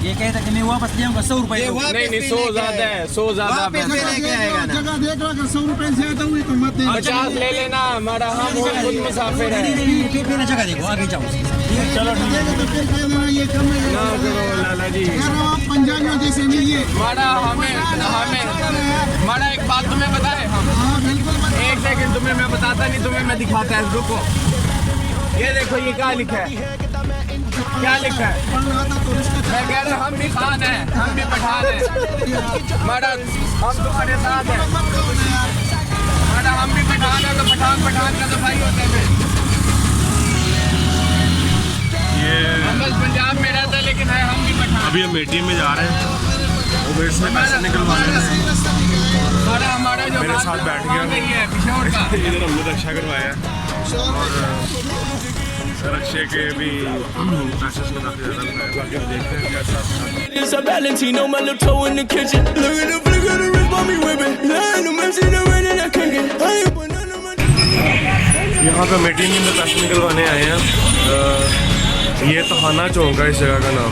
ये कहता कि मैं वापस ले आऊंगा 100 रुपए। नहीं 100 ज़्यादा है, 100 ज़्यादा। जगह देख रहा 100 रुपए ज्यादा हुई तो मत 50 ले लेना, हमारा हम खुद मुसाफिर है। जगह देखो आगे जाओ। चलो ये कम है ना करो लाला जी। पंजाबियों जैसे नहीं है माड़ा। हमें माड़ा एक बात तुम्हें बताए हम। एक सेकंड तुम्हें मैं बताता नहीं, तुम्हें मैं दिखाता है। रुको, ये देखो ये क्या लिखा है, क्या लिखा है? मैं कह रहा हम भी खान हैं, हम भी पठान हैं। माड़ा हम तुम्हारे साथ हैं। माड़ा हम भी पठान हैं तो पठान का तो भाई होते हैं। ये हम बस पंजाब में रहते हैं लेकिन है हम भी पठान। अभी हम ATM में जा रहे हैं, वो मेरे से पैसे निकलवाने हैं। हमारा जो मेरे साथ बैठ गया इधर हमने रक्षा करवाया है। और रक्षे के भी पैसे से काफ़ी ज़्यादा लगाए। बाकी हम देखते हैं क्या यहाँ पे ATM में पैसे निकलवाने आए हैं। ये तहाना चौक है इस जगह का नाम।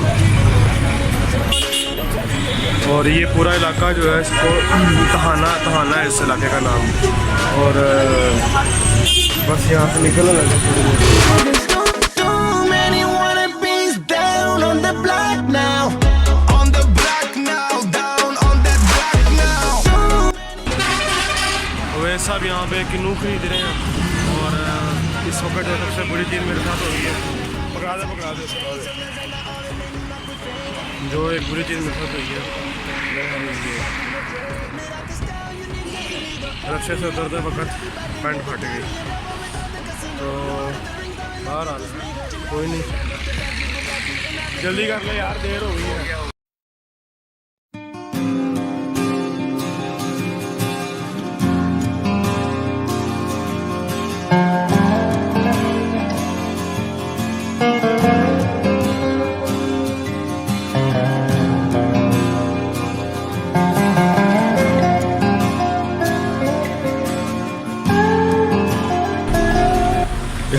और ये पूरा इलाका जो है इसको तहाना है इस इलाके का नाम। और बस यहाँ से निकलने लगे थोड़ी देर। वैसा भी यहाँ पे किन्नू खरीद रहे हैं। और इस वक्त सबसे बड़ी चीज़ मेरे साथ हो गई है। पकड़ा दे जो एक बुरी चीज़ मेरे साथ हुई है। रक्षे से उतरते वक्त पैंट फट गई, तो बाहर आ रहा है। कोई नहीं, जल्दी कर ले यार, देर हो गई है।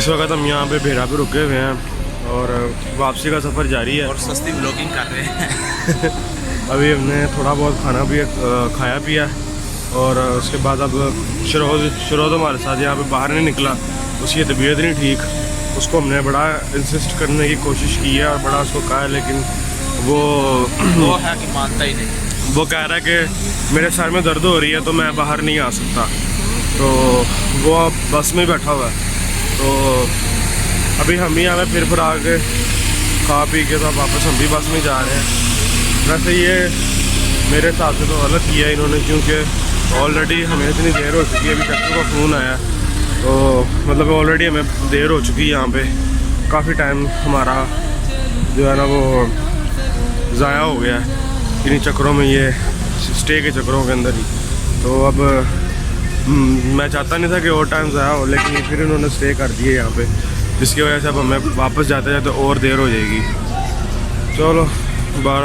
इस वक्त हम यहाँ पे भेड़ा पे रुके हुए हैं और वापसी का सफ़र जारी है और सस्ती व्लॉगिंग कर रहे हैं। अभी हमने थोड़ा बहुत खाना भी खाया पिया और उसके बाद अब शरोज हमारे साथ यहाँ पे बाहर नहीं निकला, उसकी तबीयत नहीं ठीक। उसको हमने बड़ा इंसिस्ट करने की कोशिश की है और बड़ा उसको कहा है, लेकिन वो है कि मानता ही नहीं। वो कह रहा है कि मेरे सर में दर्द हो रही है तो मैं बाहर नहीं आ सकता। तो वो अब बस में बैठा हुआ है। तो अभी हम ही हमें फिर आके खा पी के तो अब वापस हम भी बस में जा रहे हैं। वैसे ये मेरे हिसाब से तो गलत किया है इन्होंने, क्योंकि ऑलरेडी हमें इतनी देर हो चुकी है। अभी डॉक्टर का फ़ोन आया तो मतलब ऑलरेडी हमें देर हो चुकी है यहाँ पे, काफ़ी टाइम हमारा जो है ना वो ज़ाया हो गया है इन्हीं चक्करों में, ये स्टे के चक्करों के अंदर ही। तो अब मैं चाहता नहीं था कि और टाइम ज़ाया हो, लेकिन फिर इन्होंने स्टे कर दिए यहाँ पे, जिसकी वजह से अब हमें वापस जाते जाते और देर हो जाएगी। चलो बाहर